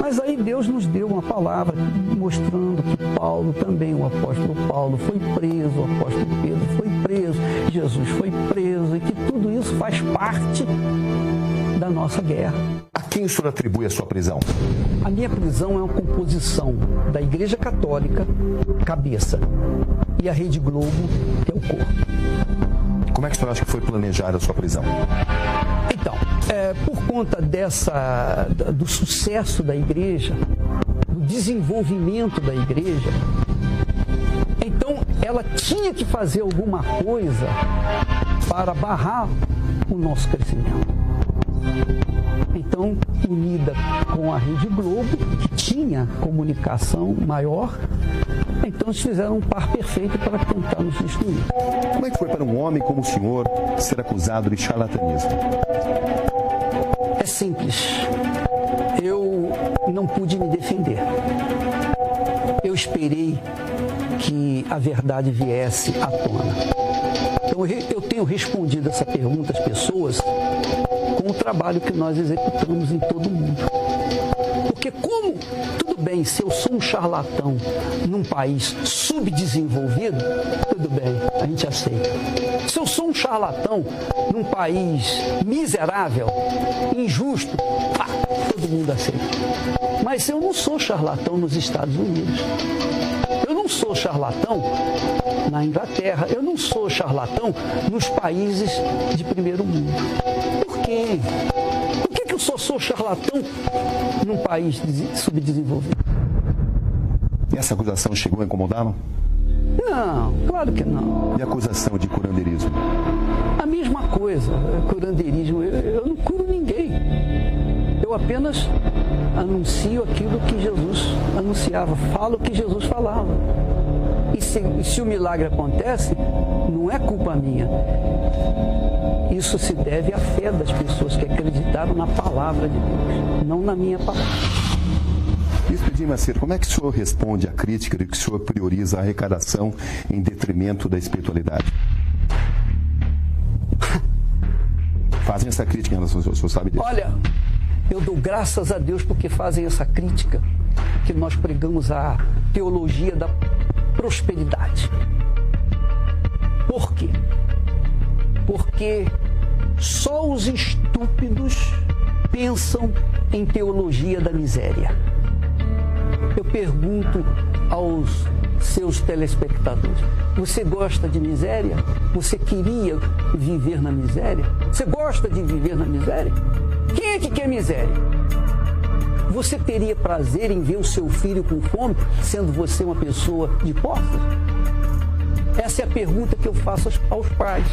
Mas aí Deus nos deu uma palavra mostrando que Paulo também, o apóstolo Paulo, foi preso, o apóstolo Pedro foi preso, Jesus foi preso, e que tudo isso faz parte da nossa guerra. A quem o senhor atribui a sua prisão? A minha prisão é uma composição da Igreja Católica, cabeça, e a Rede Globo, que é o corpo. Como é que o senhor acha que foi planejada a sua prisão? Então, por conta do sucesso da igreja, do desenvolvimento da igreja, então ela tinha que fazer alguma coisa para barrar o nosso crescimento. Então, unida com a Rede Globo, que tinha comunicação maior, então eles fizeram um par perfeito para tentar nos destruir. Como é que foi para um homem como o senhor ser acusado de charlatanismo? É simples. Eu não pude me defender. Eu esperei que a verdade viesse à tona. Então, eu tenho respondido essa pergunta às pessoas com o trabalho que nós executamos em todo o mundo. Porque tudo bem, se eu sou um charlatão num país subdesenvolvido, tudo bem, a gente aceita. Se eu sou um charlatão num país miserável, injusto, todo mundo aceita. Mas eu não sou charlatão nos Estados Unidos. Eu não sou charlatão na Inglaterra. Eu não sou charlatão nos países de primeiro mundo. Por quê? Por que eu só sou charlatão num país subdesenvolvido? E essa acusação chegou a incomodá-lo? Não, claro que não. E a acusação de curandeirismo? A mesma coisa, curandeirismo. Eu não curo ninguém. Eu apenas anuncio aquilo que Jesus anunciava, falo o que Jesus falava. E se o milagre acontece, não é culpa minha. Isso se deve à fé das pessoas que acreditaram na palavra de Deus, não na minha palavra. Bispo Edir Macedo, como é que o senhor responde à crítica de que o senhor prioriza a arrecadação em detrimento da espiritualidade? Fazem essa crítica, o senhor sabe disso? Olha, eu dou graças a Deus porque fazem essa crítica, que nós pregamos a teologia da prosperidade. Por quê? Porque só os estúpidos pensam em teologia da miséria. Eu pergunto aos seus telespectadores: você gosta de miséria? Você queria viver na miséria? Você gosta de viver na miséria? Quem é que quer miséria? Você teria prazer em ver o seu filho com fome, sendo você uma pessoa de posses? Essa é a pergunta que eu faço aos pais.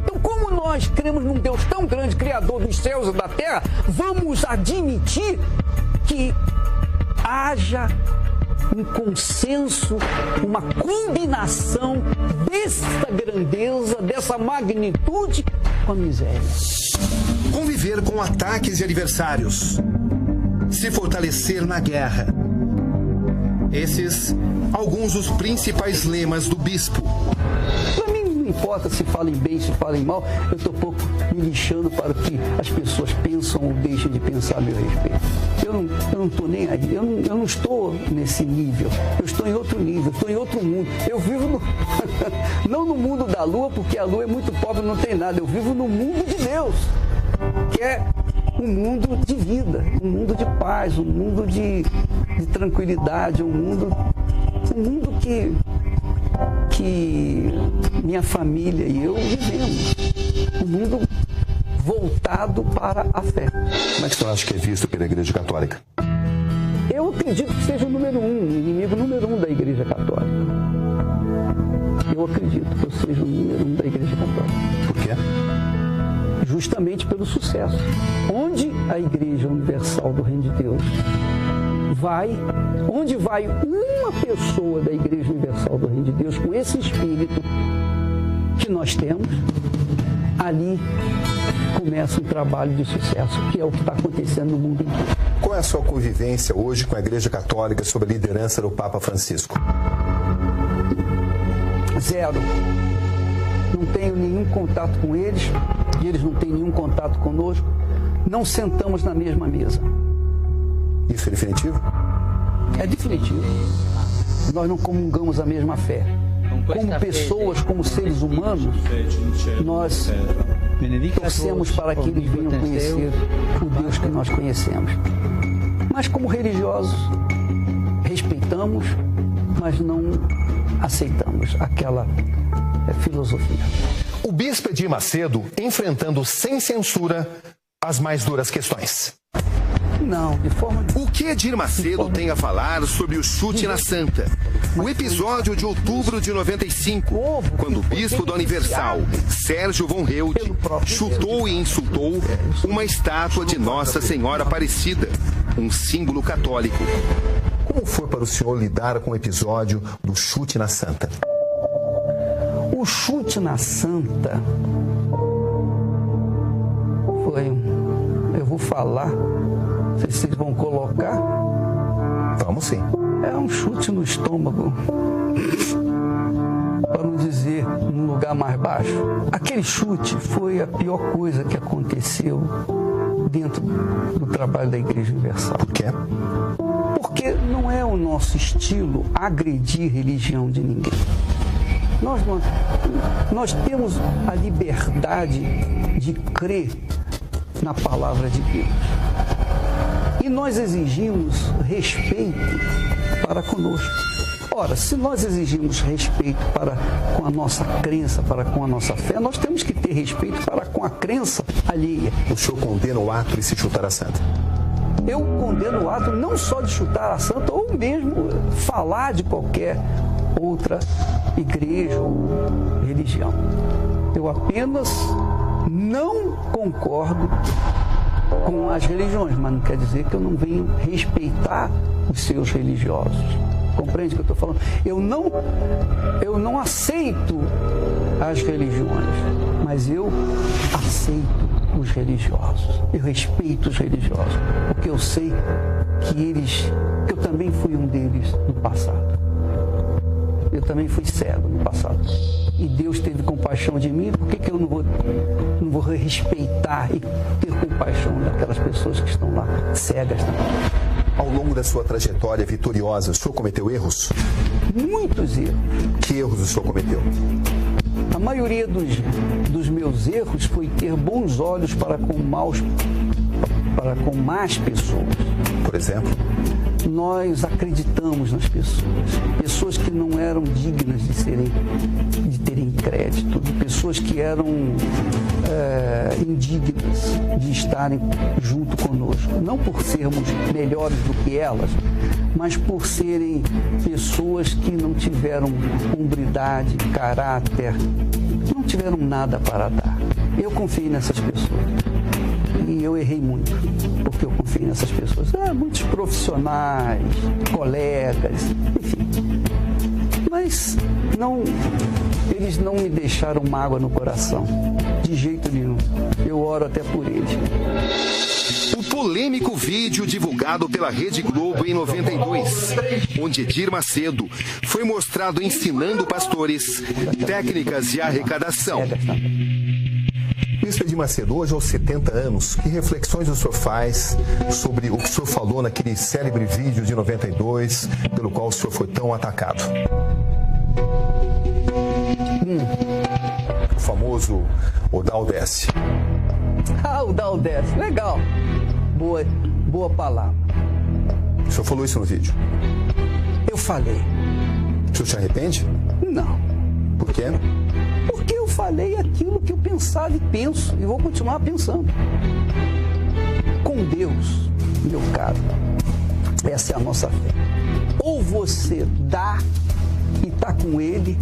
Então, como nós cremos num Deus tão grande, Criador dos céus e da terra, vamos admitir que haja um consenso, uma combinação dessa grandeza, dessa magnitude com a miséria? Conviver com ataques de adversários. Se fortalecer na guerra. Esses, alguns dos principais lemas do bispo. Para mim não importa se falem bem, se falem mal, eu estou pouco me lixando para o que as pessoas pensam ou deixam de pensar a meu respeito. Eu não estou nem aí, eu não estou nesse nível, eu estou em outro nível, estou em outro mundo. Eu vivo não no mundo da lua, porque a lua é muito pobre, não tem nada. Eu vivo no mundo de Deus, que é um mundo de vida, um mundo de paz, um mundo de tranquilidade, um mundo que minha família e eu vivemos. Um mundo voltado para a fé. Como é que o senhor acha que é visto pela Igreja Católica? Eu acredito que seja o número 1, o inimigo número 1 da Igreja Católica. Eu acredito que eu seja o número 1 da Igreja Católica. Por quê? Justamente pelo sucesso. Onde a Igreja Universal do Reino de Deus vai, onde vai uma pessoa da Igreja Universal do Reino de Deus com esse espírito que nós temos, ali começa um trabalho de sucesso, que é o que está acontecendo no mundo inteiro. Qual é a sua convivência hoje com a Igreja Católica sob a liderança do Papa Francisco? Zero. Não tenho nenhum contato com eles, e eles não têm nenhum contato conosco. Não sentamos na mesma mesa. Isso é definitivo? É definitivo. Nós não comungamos a mesma fé. Como pessoas, como seres humanos, nós torcemos para que eles venham conhecer o Deus que nós conhecemos. Mas como religiosos, respeitamos, mas não aceitamos aquela filosofia. O bispo Edir Macedo enfrentando sem censura as mais duras questões. Não, de forma... O que Edir Macedo tem a falar sobre o chute na Santa? O episódio de outubro de 95, quando o bispo da Universal, Sérgio von Held, chutou e insultou uma estátua de Nossa Senhora Aparecida, um símbolo católico. Como foi para o senhor lidar com o episódio do chute na Santa? O chute na Santa foi... Eu vou falar... Não sei se vocês vão colocar. Vamos sim. É um chute no estômago. Para não dizer num lugar mais baixo. Aquele chute foi a pior coisa que aconteceu dentro do trabalho da Igreja Universal. Por quê? Porque não é o nosso estilo agredir religião de ninguém. Nós temos a liberdade de crer na palavra de Deus. E nós exigimos respeito para conosco. Ora, se nós exigimos respeito para com a nossa crença, para com a nossa fé, nós temos que ter respeito para com a crença alheia. O senhor condena o ato de se chutar a Santa? Eu condeno o ato não só de chutar a Santa, ou mesmo falar de qualquer outra igreja ou religião. Eu apenas não concordo com as religiões, mas não quer dizer que eu não venho respeitar os seus religiosos. Compreende o que eu estou falando? Eu não aceito as religiões, mas eu aceito os religiosos. Eu respeito os religiosos, porque eu sei que eu também fui um deles no passado. Eu também fui cego no passado. E Deus teve compaixão de mim, por que eu não vou respeitar e ter compaixão daquelas pessoas que estão lá, cegas também? Ao longo da sua trajetória vitoriosa, o senhor cometeu erros? Muitos erros. Que erros o senhor cometeu? A maioria dos meus erros foi ter bons olhos para com más pessoas. Por exemplo? Nós acreditamos nas pessoas que não eram dignas de terem crédito, pessoas que eram indignas de estarem junto conosco, não por sermos melhores do que elas, mas por serem pessoas que não tiveram hombridade, caráter, não tiveram nada para dar. Eu confiei nessas pessoas. E eu errei muito, porque eu confiei nessas pessoas. Muitos profissionais, colegas, enfim. Mas eles não me deixaram mágoa no coração, de jeito nenhum. Eu oro até por eles. O polêmico vídeo divulgado pela Rede Globo em 92, onde Edir Macedo foi mostrado ensinando pastores técnicas de arrecadação. Bispo Edir Macedo, hoje aos 70 anos, que reflexões o senhor faz sobre o que o senhor falou naquele célebre vídeo de 92, pelo qual o senhor foi tão atacado? O famoso o Daudesse. O Daudesse, legal. Boa palavra. O senhor falou isso no vídeo? Eu falei. O senhor se arrepende? Não. Por quê? Porque eu falei aquilo que eu pensava e penso, e vou continuar pensando. Com Deus, meu caro, Essa é a nossa fé. Ou você dá e está com Ele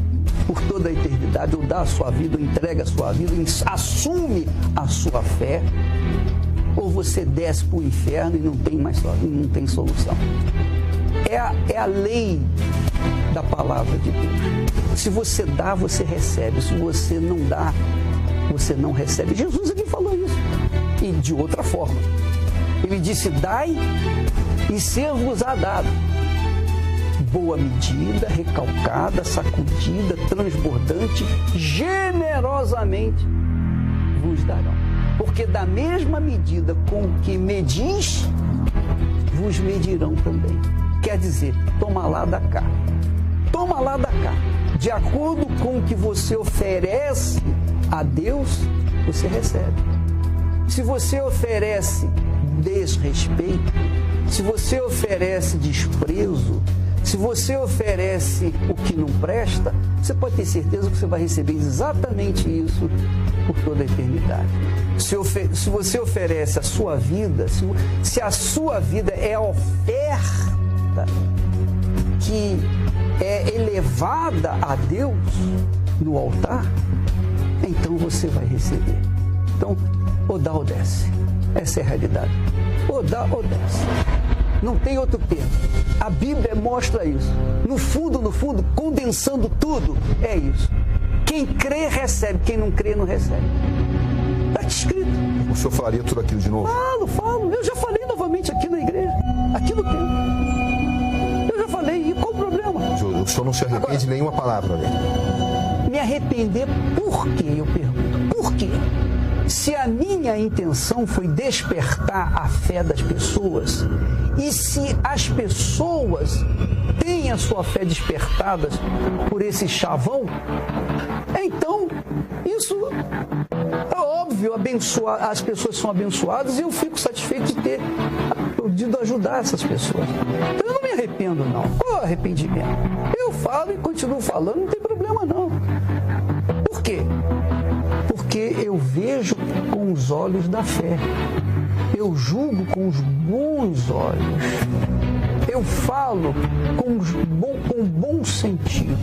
por toda a eternidade, ou dá a sua vida, ou entrega a sua vida, assume a sua fé, ou você desce para o inferno e não tem solução. É a lei da palavra de Deus. Se você dá, você recebe. Se você não dá, você não recebe. Jesus aqui falou isso. E de outra forma. Ele disse, dai e ser-vos-á dado. Boa medida, recalcada, sacudida, transbordante, generosamente vos darão. Porque da mesma medida com que medis, vos medirão também. Quer dizer, toma lá da cá. Toma lá da cá. De acordo com o que você oferece a Deus, você recebe. Se você oferece desrespeito, se você oferece desprezo, se você oferece o que não presta, você pode ter certeza que você vai receber exatamente isso por toda a eternidade. Se você oferece a sua vida, se a sua vida é a oferta que é elevada a Deus no altar, então você vai receber. Então, ou dá ou desce. Essa é a realidade. Ou dá ou desce. Não tem outro termo. A Bíblia mostra isso. No fundo, condensando tudo, é isso. Quem crê, recebe. Quem não crê, não recebe. Está escrito. O senhor falaria tudo aquilo de novo? Falo. Eu já falei novamente aqui na igreja. Aqui no tempo. Eu já falei. E qual o problema? O senhor não se arrepende de nenhuma palavra ali. Me arrepender por quê? Eu pergunto. Por quê? Se a minha intenção foi despertar a fé das pessoas, e se as pessoas têm a sua fé despertada por esse chavão, então isso é óbvio, as pessoas são abençoadas e eu fico satisfeito de ter podido ajudar essas pessoas. Então eu não me arrependo, não. Qual é o arrependimento? Eu falo e continuo falando, não tem problema não. Por quê? Porque eu vejo com os olhos da fé. Eu julgo com os bons olhos. Eu falo com bom sentido.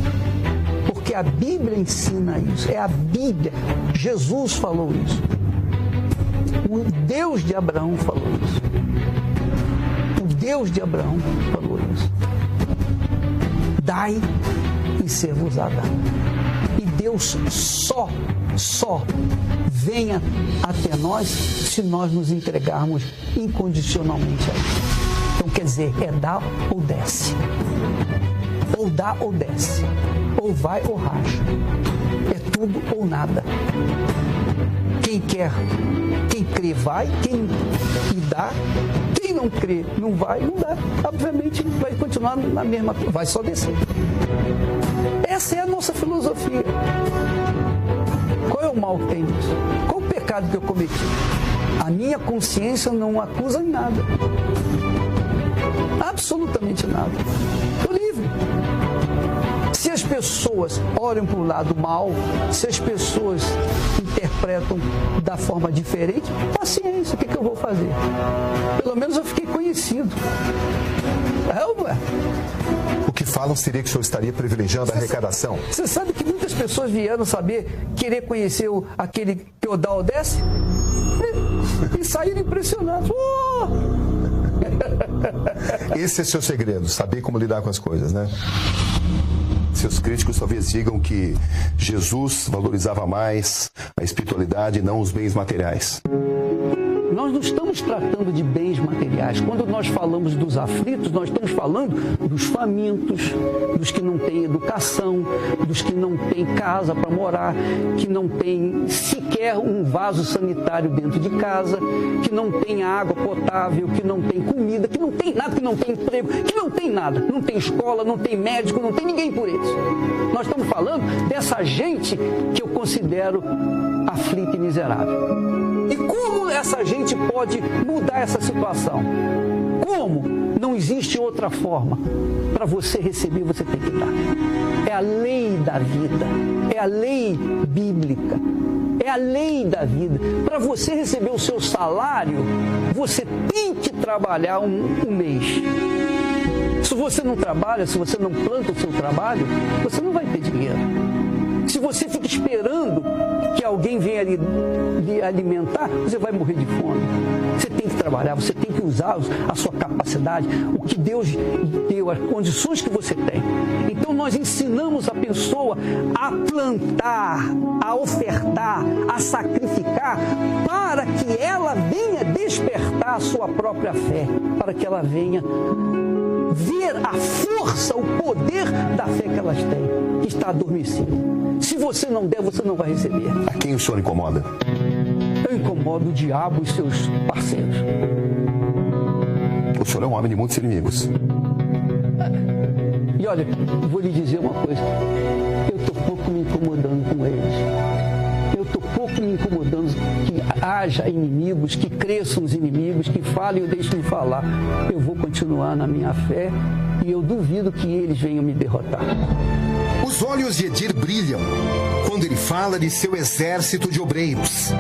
Porque a Bíblia ensina isso. É a Bíblia. Jesus falou isso. O Deus de Abraão falou isso. O Deus de Abraão falou isso. Dai e ser-vos-á dado. E Deus só venha até nós se nós nos entregarmos incondicionalmente a Ele. Então quer dizer, é dar ou desce. Ou dá ou desce. Ou vai ou racha. É tudo ou nada. Quem crê vai, quem dá, quem não crê não vai, não dá. Obviamente vai continuar na mesma, vai só descer. Essa é a nossa filosofia. Qual é o mal que tem nisso? Qual o pecado que eu cometi? A minha consciência não acusa em nada. Absolutamente nada. Estou livre. Se as pessoas olham para o lado mal, se as pessoas interpretam da forma diferente, paciência, o que eu vou fazer? Pelo menos eu fiquei conhecido. É ou não é? O que falam seria que o senhor estaria privilegiando a arrecadação. Você sabe que muitas pessoas vieram querer conhecer aquele que o dá ou desce e saíram impressionados. Esse é seu segredo, saber como lidar com as coisas, né? Seus críticos talvez digam que Jesus valorizava mais a espiritualidade e não os bens materiais. Nós não estamos tratando de bens materiais. Quando nós falamos dos aflitos, nós estamos falando dos famintos, dos que não têm educação, dos que não têm casa para morar, que não têm sequer um vaso sanitário dentro de casa, que não tem água potável, que não tem comida, que não tem nada, que não tem emprego, que não tem nada. Não tem escola, não tem médico, não tem ninguém por eles. Nós estamos falando dessa gente que eu considero aflita e miserável. E como essa gente pode mudar essa situação? Como? Não existe outra forma. Para você receber, você tem que dar. É a lei da vida. É a lei bíblica. É a lei da vida. Para você receber o seu salário, você tem que trabalhar um mês. você não trabalha, se você não planta o seu trabalho, você não vai ter dinheiro. Se você fica esperando que alguém venha lhe alimentar, você vai morrer de fome. Você tem que trabalhar, você tem que usar a sua capacidade, o que Deus deu, as condições que você tem. Então nós ensinamos a pessoa a plantar, a ofertar, a sacrificar, para que ela venha despertar a sua própria fé, para que ela venha ver a força, o poder da fé que elas têm, que está adormecida. Se você não der, você não vai receber. A quem o senhor incomoda? Eu incomodo o diabo e seus parceiros. O senhor é um homem de muitos inimigos. E olha, vou lhe dizer uma coisa. Eu estou pouco me incomodando com eles. Eu estou pouco me incomodando que haja inimigos, que cresçam os inimigos, que falem e eu deixo de falar. Eu vou continuar na minha fé e eu duvido que eles venham me derrotar. Os olhos de Edir brilham quando ele fala de seu exército de obreiros.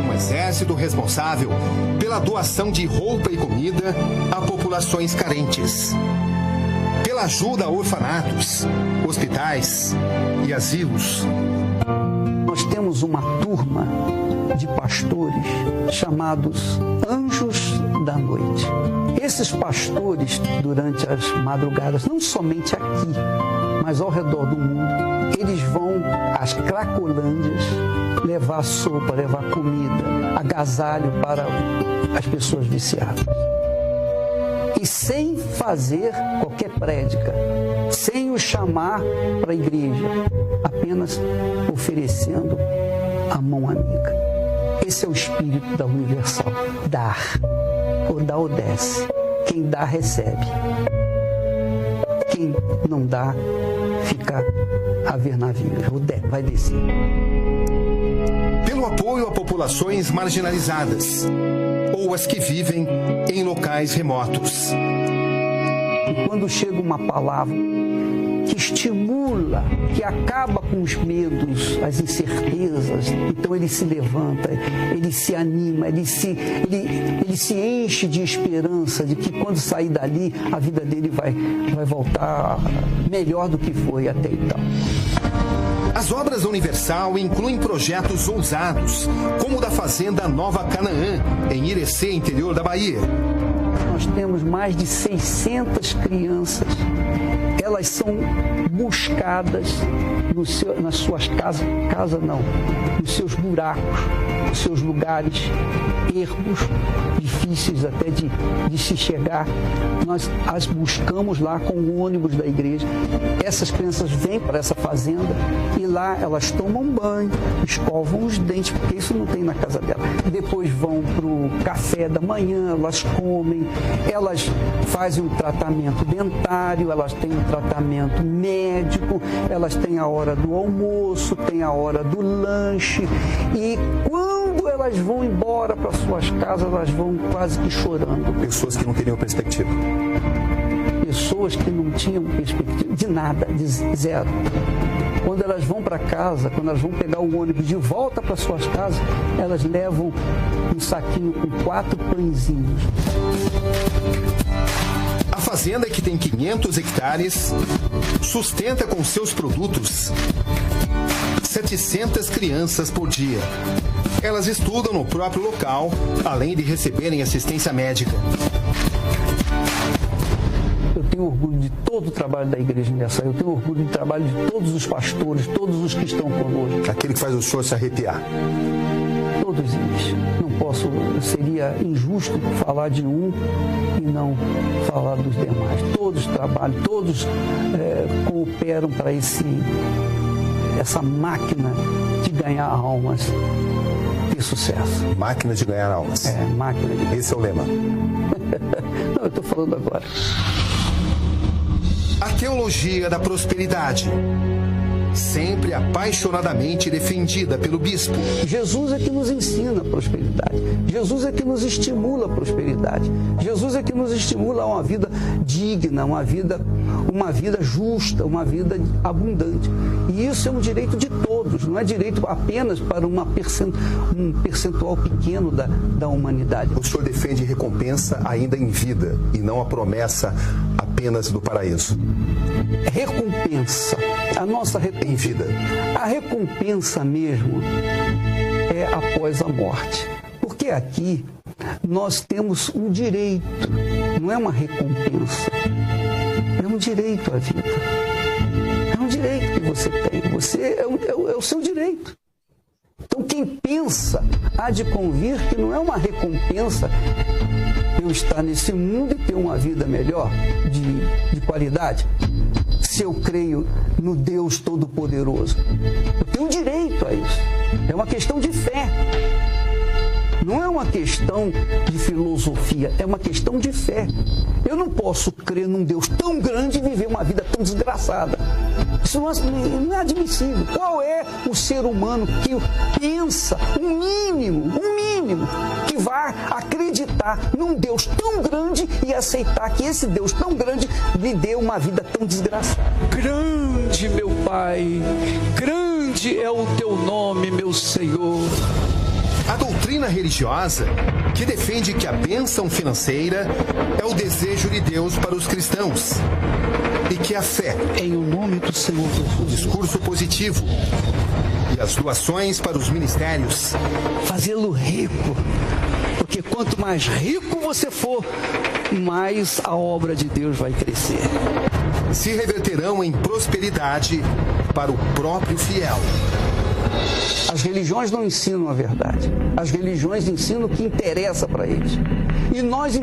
Um exército responsável pela doação de roupa e comida a populações carentes, pela ajuda a orfanatos, hospitais e asilos. Nós temos uma turma de pastores chamados Anjos da Noite. Esses pastores, durante as madrugadas, não somente aqui, mas ao redor do mundo, eles vão às Cracolândias levar sopa, levar comida, agasalho para as pessoas viciadas. E sem fazer qualquer prédica, sem os chamar para a igreja, apenas oferecendo a mão amiga. Esse é o espírito da Universal. Dar. Ou dá ou desce. Quem dá, recebe. Quem não dá, fica a ver navios. Vai descer. Pelo apoio a populações marginalizadas ou as que vivem em locais remotos. E quando chega uma palavra que estimula, que acaba com os medos, as incertezas, então ele se levanta, ele se anima, ele se enche de esperança de que quando sair dali, a vida dele vai voltar melhor do que foi até então. As obras da Universal incluem projetos ousados, como o da Fazenda Nova Canaã, em Irecê, interior da Bahia. Nós temos mais de 600 crianças. Elas são buscadas nas suas casas, nos seus buracos, nos seus lugares ermos, difíceis até de se chegar. Nós as buscamos lá com o ônibus da igreja. Essas crianças vêm para essa fazenda e lá elas tomam banho, escovam os dentes, porque isso não tem na casa dela. Depois vão para o café da manhã, elas comem, elas fazem um tratamento dentário, elas têm um tratamento médico, elas têm a hora do almoço, têm a hora do lanche e quando elas vão embora para suas casas, elas vão quase que chorando. Pessoas que não teriam perspectiva. Pessoas que não tinham perspectiva de nada, de zero. Quando elas vão para casa, quando elas vão pegar o ônibus de volta para suas casas, elas levam um saquinho com 4 pãezinhos. A fazenda, que tem 500 hectares, sustenta com seus produtos 700 crianças por dia. Elas estudam no próprio local, além de receberem assistência médica. Eu tenho orgulho de todo o trabalho da Igreja Universal, eu tenho orgulho do trabalho de todos os pastores, todos os que estão conosco. Aquele que faz o senhor se arrepiar. Todos eles. Não posso, seria injusto falar de um e não falar dos demais. Todos trabalham, todos cooperam para essa máquina de ganhar almas ter sucesso. Máquina de ganhar almas. Máquina de... Esse é o lema. Não, eu estou falando agora. A teologia da prosperidade, sempre apaixonadamente defendida pelo bispo. Jesus é que nos ensina a prosperidade. Jesus é que nos estimula a prosperidade. Jesus é que nos estimula a uma vida digna, uma vida justa, uma vida abundante. E isso é um direito de todos, não é direito apenas para um percentual pequeno da humanidade. O senhor defende recompensa ainda em vida e não a promessa apenas do paraíso. Recompensa, a nossa recompensa. Em vida. A recompensa mesmo é após a morte. Porque aqui nós temos um direito, não é uma recompensa, é um direito à vida. É um direito que você tem, é o seu direito. Então quem pensa há de convir que não é uma recompensa eu estar nesse mundo e ter uma vida melhor, de qualidade, se eu creio no Deus Todo-Poderoso. Eu tenho direito a isso. É uma questão de fé. Não é uma questão de filosofia, é uma questão de fé. Eu não posso crer num Deus tão grande e viver uma vida tão desgraçada. Isso não é admissível. Qual é o ser humano que pensa um mínimo, que vai acreditar num Deus tão grande e aceitar que esse Deus tão grande lhe dê uma vida tão desgraçada? Grande, meu Pai, grande é o teu nome, meu Senhor. A doutrina religiosa, que defende que a bênção financeira é o desejo de Deus para os cristãos e que a fé, em o nome do Senhor Jesus, o discurso positivo e as doações para os ministérios, fazê-lo rico, porque quanto mais rico você for, mais a obra de Deus vai crescer, se reverterão em prosperidade para o próprio fiel. As religiões não ensinam a verdade. As religiões ensinam o que interessa para eles. E nós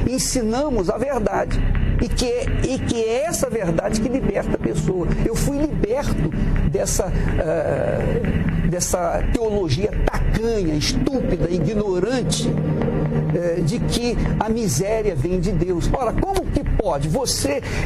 ensinamos a verdade. E que é essa verdade que liberta a pessoa. Eu fui liberto dessa teologia tacanha, estúpida, ignorante, de que a miséria vem de Deus. Ora, como que pode?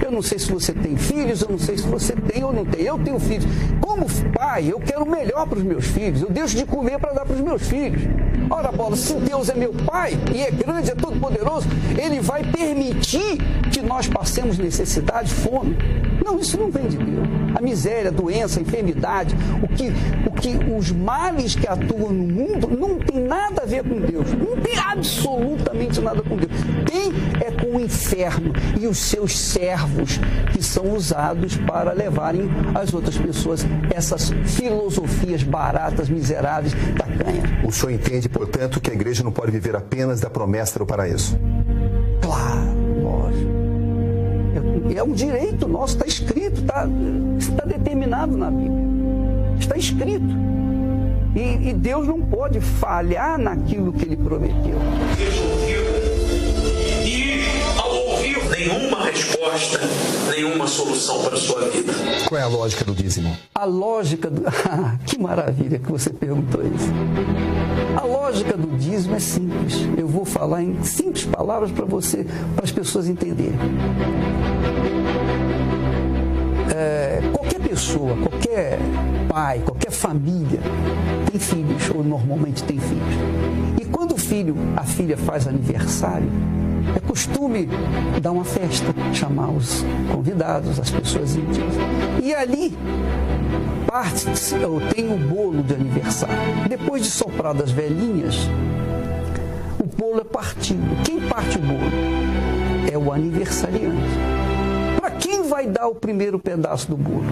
Eu não sei se você tem filhos, eu não sei se você tem ou não tem. Eu tenho filhos. Como pai, eu quero o melhor para os meus filhos. Eu deixo de comer para dar para os meus filhos. Ora, bola, se Deus é meu pai e é grande, é todo poderoso, Ele vai permitir que nós passemos necessidade, fome. Não, isso não vem de Deus. A miséria, a doença, a enfermidade, os males que atuam no mundo não tem nada a ver com Deus. Não tem absolutamente nada com Deus. Tem com o inferno e os seus servos que são usados para levarem às outras pessoas essas filosofias baratas, miseráveis, tacanhas. O senhor entende, portanto, que a igreja não pode viver apenas da promessa do paraíso? Claro, lógico. É um direito nosso, está escrito, está determinado na Bíblia. Está escrito. E Deus não pode falhar naquilo que Ele prometeu. E ao ouvir nenhuma resposta, nenhuma solução para a sua vida. Qual é a lógica do dízimo? A lógica do... que maravilha que você perguntou isso. A lógica do dízimo é simples. Eu vou falar em simples palavras para as pessoas entenderem. Qualquer pessoa, qualquer pai, qualquer família tem filhos, ou normalmente tem filhos. E quando a filha faz aniversário, é costume dar uma festa, chamar os convidados, as pessoas íntimas. E ali tem o bolo de aniversário. Depois de soprar das velhinhas, o bolo é partido. Quem parte o bolo? É o aniversariante. Para quem vai dar o primeiro pedaço do bolo?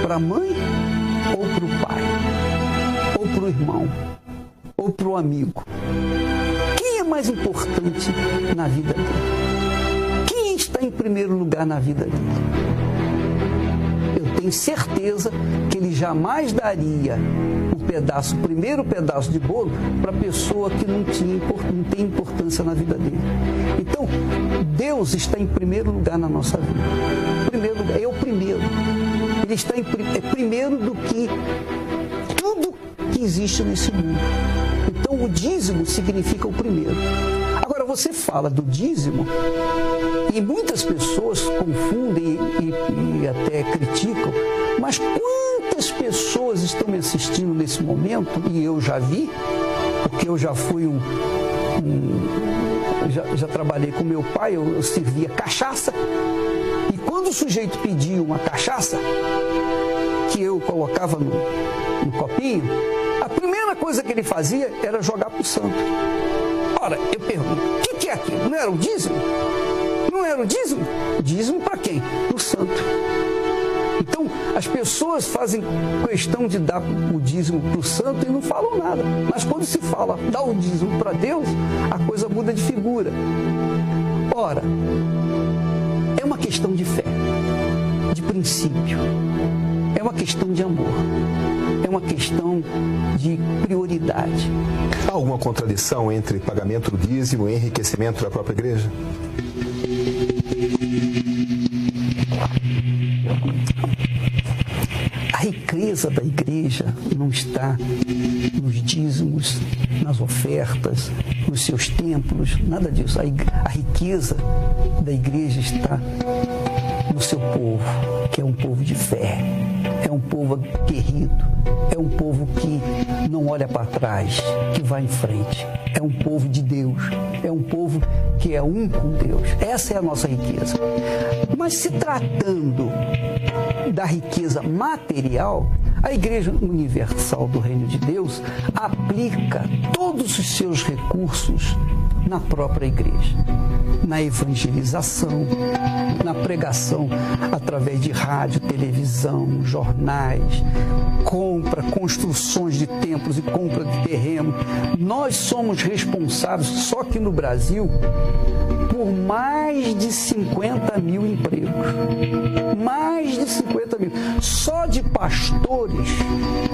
Para a mãe ou para o pai? Ou para o irmão? Ou para o amigo? Quem é mais importante na vida dele? Quem está em primeiro lugar na vida dele? Eu tenho certeza que ele jamais daria o primeiro pedaço de bolo para a pessoa que não tem importância na vida dele. Então, Deus está em primeiro lugar na nossa vida. Primeiro lugar, é o primeiro. Ele está primeiro do que tudo que existe nesse mundo. Então, o dízimo significa o primeiro. Agora, você fala do dízimo e muitas pessoas confundem e até criticam, mas quantas pessoas estão me assistindo nesse momento, e eu já vi, porque eu já fui já trabalhei com meu pai, eu servia cachaça. E quando o sujeito pedia uma cachaça, que eu colocava no copinho, a primeira coisa que ele fazia era jogar para o santo. Ora, eu pergunto, o que é aquilo? Não era o dízimo? Não era o dízimo? Dízimo para quem? Para o santo. Então, as pessoas fazem questão de dar o dízimo para o santo e não falam nada. Mas quando se fala, dá o dízimo para Deus, a coisa muda de figura. Ora, é uma questão de fé, de princípio. É uma questão de amor. É uma questão de prioridade. Há alguma contradição entre pagamento do dízimo e enriquecimento da própria igreja? A riqueza da igreja não está nos dízimos, nas ofertas, nos seus templos, nada disso. A riqueza da igreja está no seu povo, que é um povo de fé, é um povo aguerrido, é um povo que não olha para trás, que vai em frente, é um povo de Deus, é um povo que é um com Deus. Essa é a nossa riqueza. Mas se tratando da riqueza material, a Igreja Universal do Reino de Deus aplica todos os seus recursos na própria igreja, na evangelização, na pregação através de rádio, televisão, jornais, construções de templos e compra de terreno. Nós somos responsáveis, só que no Brasil, por mais de 50 mil empregos. Mais de 50 mil. Só de pastores,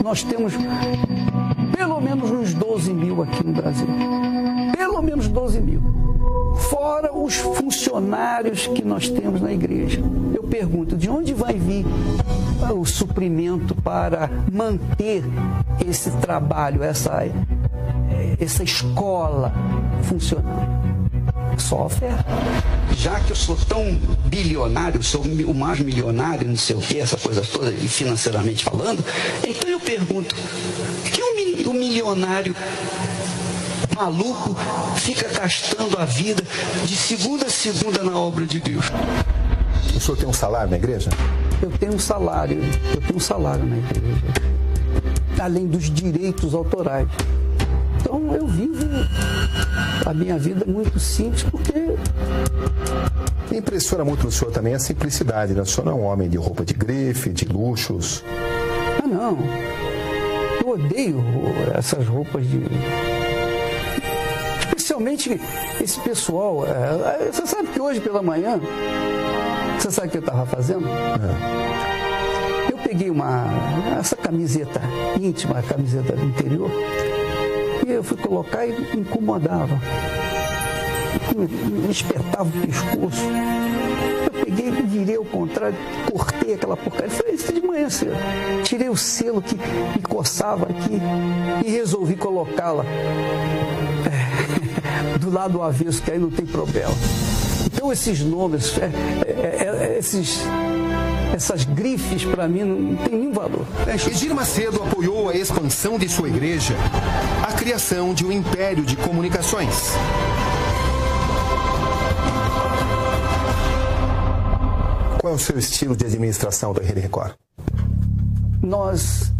nós temos pelo menos uns 12 mil aqui no Brasil. Pelo menos 12 mil. Fora os funcionários que nós temos na igreja. Eu pergunto, de onde vai vir o suprimento para manter esse trabalho, essa escola funcionando? Só oferta. Já que eu sou tão bilionário, sou o mais milionário, não sei o que, essa coisa toda, e financeiramente falando, então eu pergunto, que o milionário maluco fica gastando a vida de segunda a segunda na obra de Deus? O senhor tem um salário na igreja? Eu tenho um salário na igreja, além dos direitos autorais. Então eu vivo a minha vida muito simples, porque... Impressiona muito no senhor também a simplicidade, né? O senhor não é um homem de roupa de grife, de luxos. Ah, não. Eu odeio essas roupas de... Especialmente esse pessoal. Você sabe que hoje pela manhã, você sabe o que eu estava fazendo? Eu peguei essa camiseta íntima, a camiseta do interior, e eu fui colocar e me incomodava. Me espetava o pescoço. Eu peguei, virei ao contrário, cortei aquela porcaria. Falei, isso de manhã cedo. Tirei o selo que me coçava aqui e resolvi colocá-la do lado avesso, que aí não tem problema. Então esses nomes, essas grifes, para mim, não tem nenhum valor. Edir Macedo apoiou a expansão de sua igreja, a criação de um império de comunicações. Qual é o seu estilo de administração da Rede Record? Nós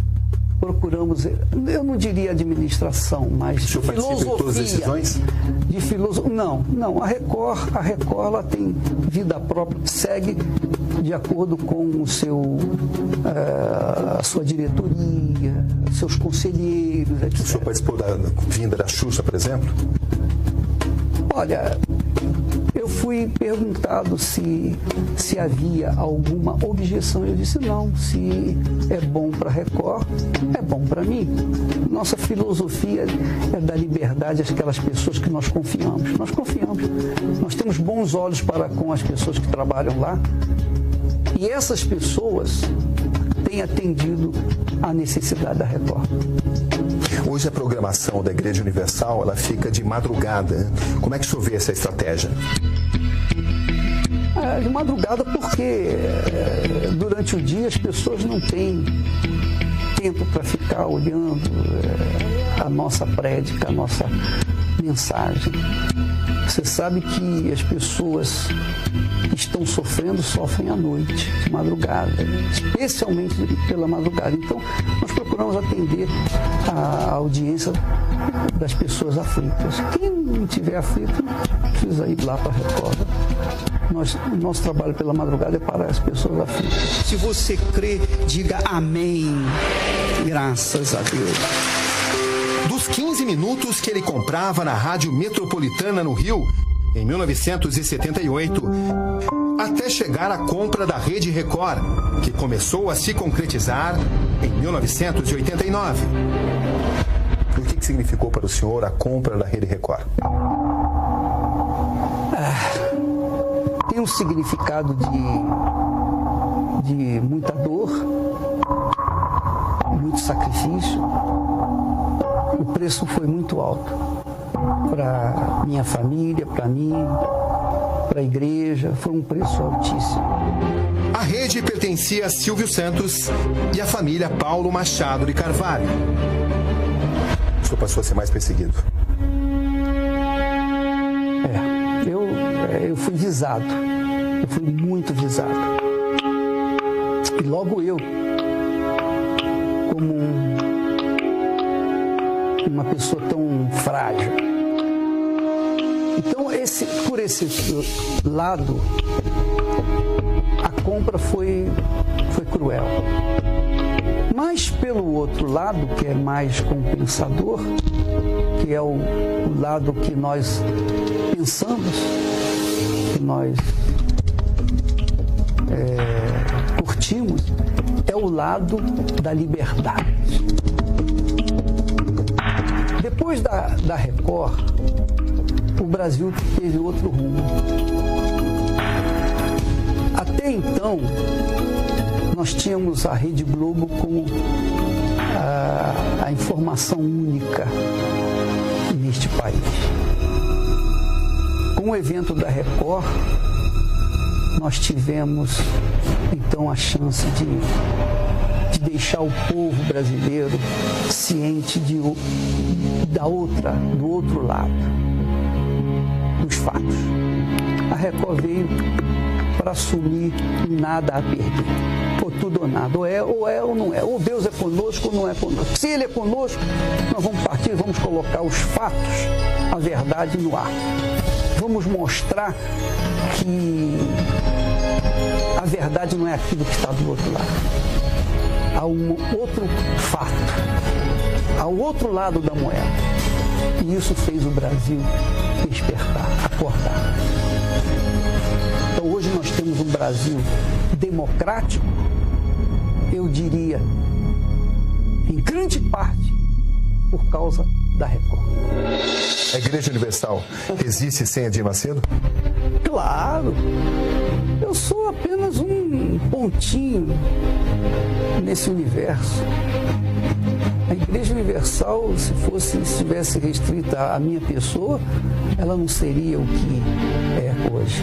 procuramos, eu não diria administração, mas de filosofia. De todas as decisões? De filosofia. Não. A Record ela tem vida própria, segue de acordo com a sua diretoria, seus conselheiros, etc. O senhor participou da vinda da Xuxa, por exemplo? Olha, eu fui perguntado se havia alguma objeção. Eu disse não, se é bom para a Record, é bom para mim. Nossa filosofia é dar liberdade àquelas pessoas que nós confiamos. Nós confiamos. Nós temos bons olhos para com as pessoas que trabalham lá. E essas pessoas têm atendido à necessidade da Record. Hoje a programação da Igreja Universal, ela fica de madrugada. Como é que o senhor vê essa estratégia? De madrugada porque durante o dia as pessoas não têm tempo para ficar olhando a nossa prédica, a nossa mensagem. Você sabe que as pessoas que estão sofrendo sofrem à noite, de madrugada, especialmente pela madrugada. Então, nós procuramos atender a audiência das pessoas aflitas. Quem não estiver aflito, precisa ir lá para a Record. Nosso trabalho pela madrugada é para as pessoas aflitas. Se você crê, diga amém. Graças a Deus. Dos 15 minutos que ele comprava na Rádio Metropolitana no Rio, em 1978, até chegar à compra da Rede Record, que começou a se concretizar em 1989. O que significou para o senhor a compra da Rede Record? Tem um significado de muita dor, muito sacrifício. O preço foi muito alto para minha família, para mim, para a igreja. Foi um preço altíssimo. A rede pertencia a Silvio Santos e à família Paulo Machado de Carvalho. O senhor passou a ser mais perseguido. Eu fui visado. Eu fui muito visado. E logo eu, como uma pessoa tão frágil. Então, por esse lado, a compra foi cruel. Mas, pelo outro lado, que é mais compensador, que é o lado que nós pensamos, que nós curtimos, é o lado da liberdade. Depois da Record, o Brasil teve outro rumo. Até então, nós tínhamos a Rede Globo como a informação única neste país. Com o evento da Record, nós tivemos então a chance de deixar o povo brasileiro ciente do outro lado, dos fatos. A Record veio para assumir nada a perder. Ou tudo ou nada, ou é ou não é. Ou Deus é conosco ou não é conosco. Se Ele é conosco, nós vamos partir, vamos colocar os fatos, a verdade no ar. Vamos mostrar que a verdade não é aquilo que está do outro lado. Há um outro fato, há o outro lado da moeda. E isso fez o Brasil despertar, acordar. Então hoje nós temos um Brasil democrático, eu diria, em grande parte, por causa da Record. A Igreja Universal existe sem Edir Macedo? Claro! Eu sou apenas um pontinho nesse universo. A Igreja Universal, se estivesse restrita à minha pessoa, ela não seria o que é hoje.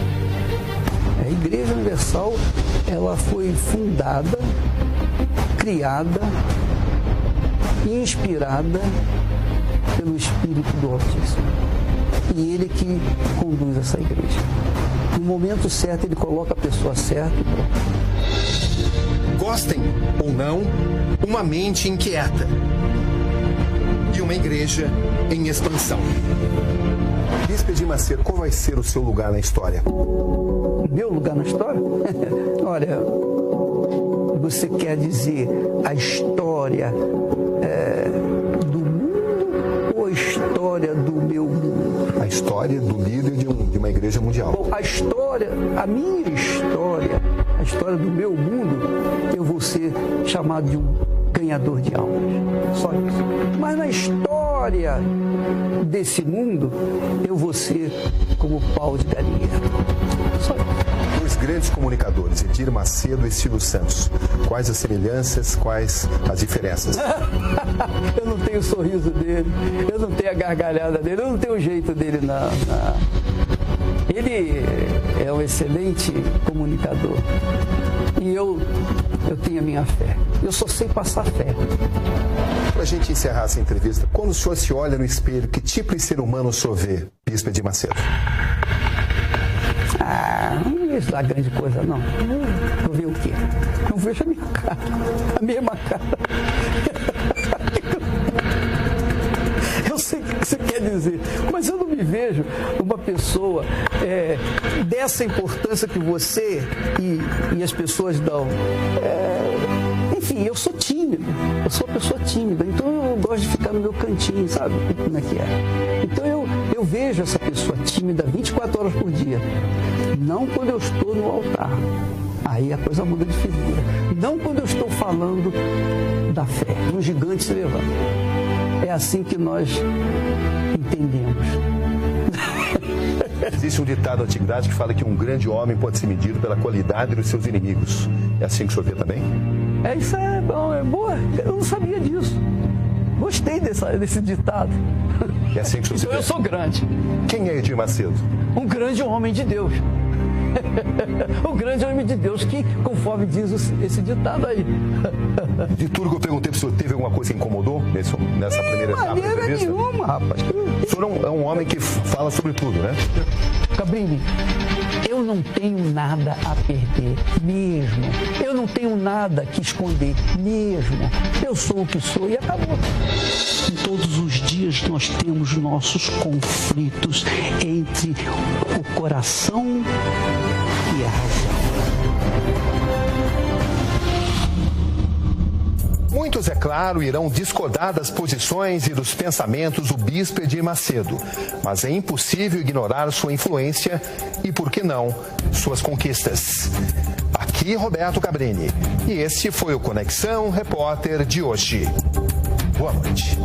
A Igreja Universal, ela foi fundada, criada e inspirada pelo Espírito do Altíssimo. E Ele que conduz essa igreja. No momento certo, Ele coloca a pessoa certa. Gostem ou não, uma mente inquieta e uma igreja em expansão. Bispo Edir Macedo, qual vai ser o seu lugar na história? Meu lugar na história? Olha, você quer dizer a história do mundo ou a história do meu mundo? A história do líder de uma igreja mundial. Bom, a minha história, a história do meu mundo, eu vou ser chamado de um ganhador de almas. Só isso. Mas na história desse mundo, eu vou ser como Paulo de Galinheiro. Só isso. Dois grandes comunicadores, Edir Macedo e Silvio Santos. Quais as semelhanças, quais as diferenças? Eu não tenho o sorriso dele, eu não tenho a gargalhada dele, eu não tenho o jeito dele. Ele é um excelente comunicador. E eu tenho a minha fé. Eu só sei passar fé. Para a gente encerrar essa entrevista, quando o senhor se olha no espelho, que tipo de ser humano o senhor vê, Bispo Edir Macedo? Não vejo lá grande coisa, não. Vou ver o quê? Não vejo a minha cara, a mesma cara. Eu sei o que você quer dizer, mas eu não me vejo uma pessoa dessa importância que você e as pessoas dão. Enfim, eu sou tímido, eu sou uma pessoa tímida, então eu gosto de ficar no meu cantinho, sabe como é que é? Então eu vejo essa pessoa tímida 24 horas por dia, não quando eu estou no altar, aí a coisa muda de figura, não quando eu estou falando da fé, um gigante se levanta. É assim que nós entendemos. Existe um ditado da antiguidade que fala que um grande homem pode ser medido pela qualidade dos seus inimigos. É assim que o senhor vê também? Isso é bom, é boa. Eu não sabia disso. Gostei desse ditado. É assim que o senhor então vê? Eu sou grande. Quem é Edir Macedo? Um grande homem de Deus. O grande homem de Deus, que conforme diz esse ditado aí. De tudo que eu perguntei para o senhor, teve alguma coisa que incomodou nessa primeira etapa da entrevista? De maneira nenhuma, rapaz. O senhor é um homem que fala sobre tudo, né? Cabrini, eu não tenho nada a perder, mesmo. Eu não tenho nada que esconder, mesmo. Eu sou o que sou e acabou. Todos os dias nós temos nossos conflitos entre o coração e a razão. Muitos, é claro, irão discordar das posições e dos pensamentos do Bispo Edir Macedo, mas é impossível ignorar sua influência e, por que não, suas conquistas. Aqui Roberto Cabrini, e esse foi o Conexão Repórter de hoje. Boa noite.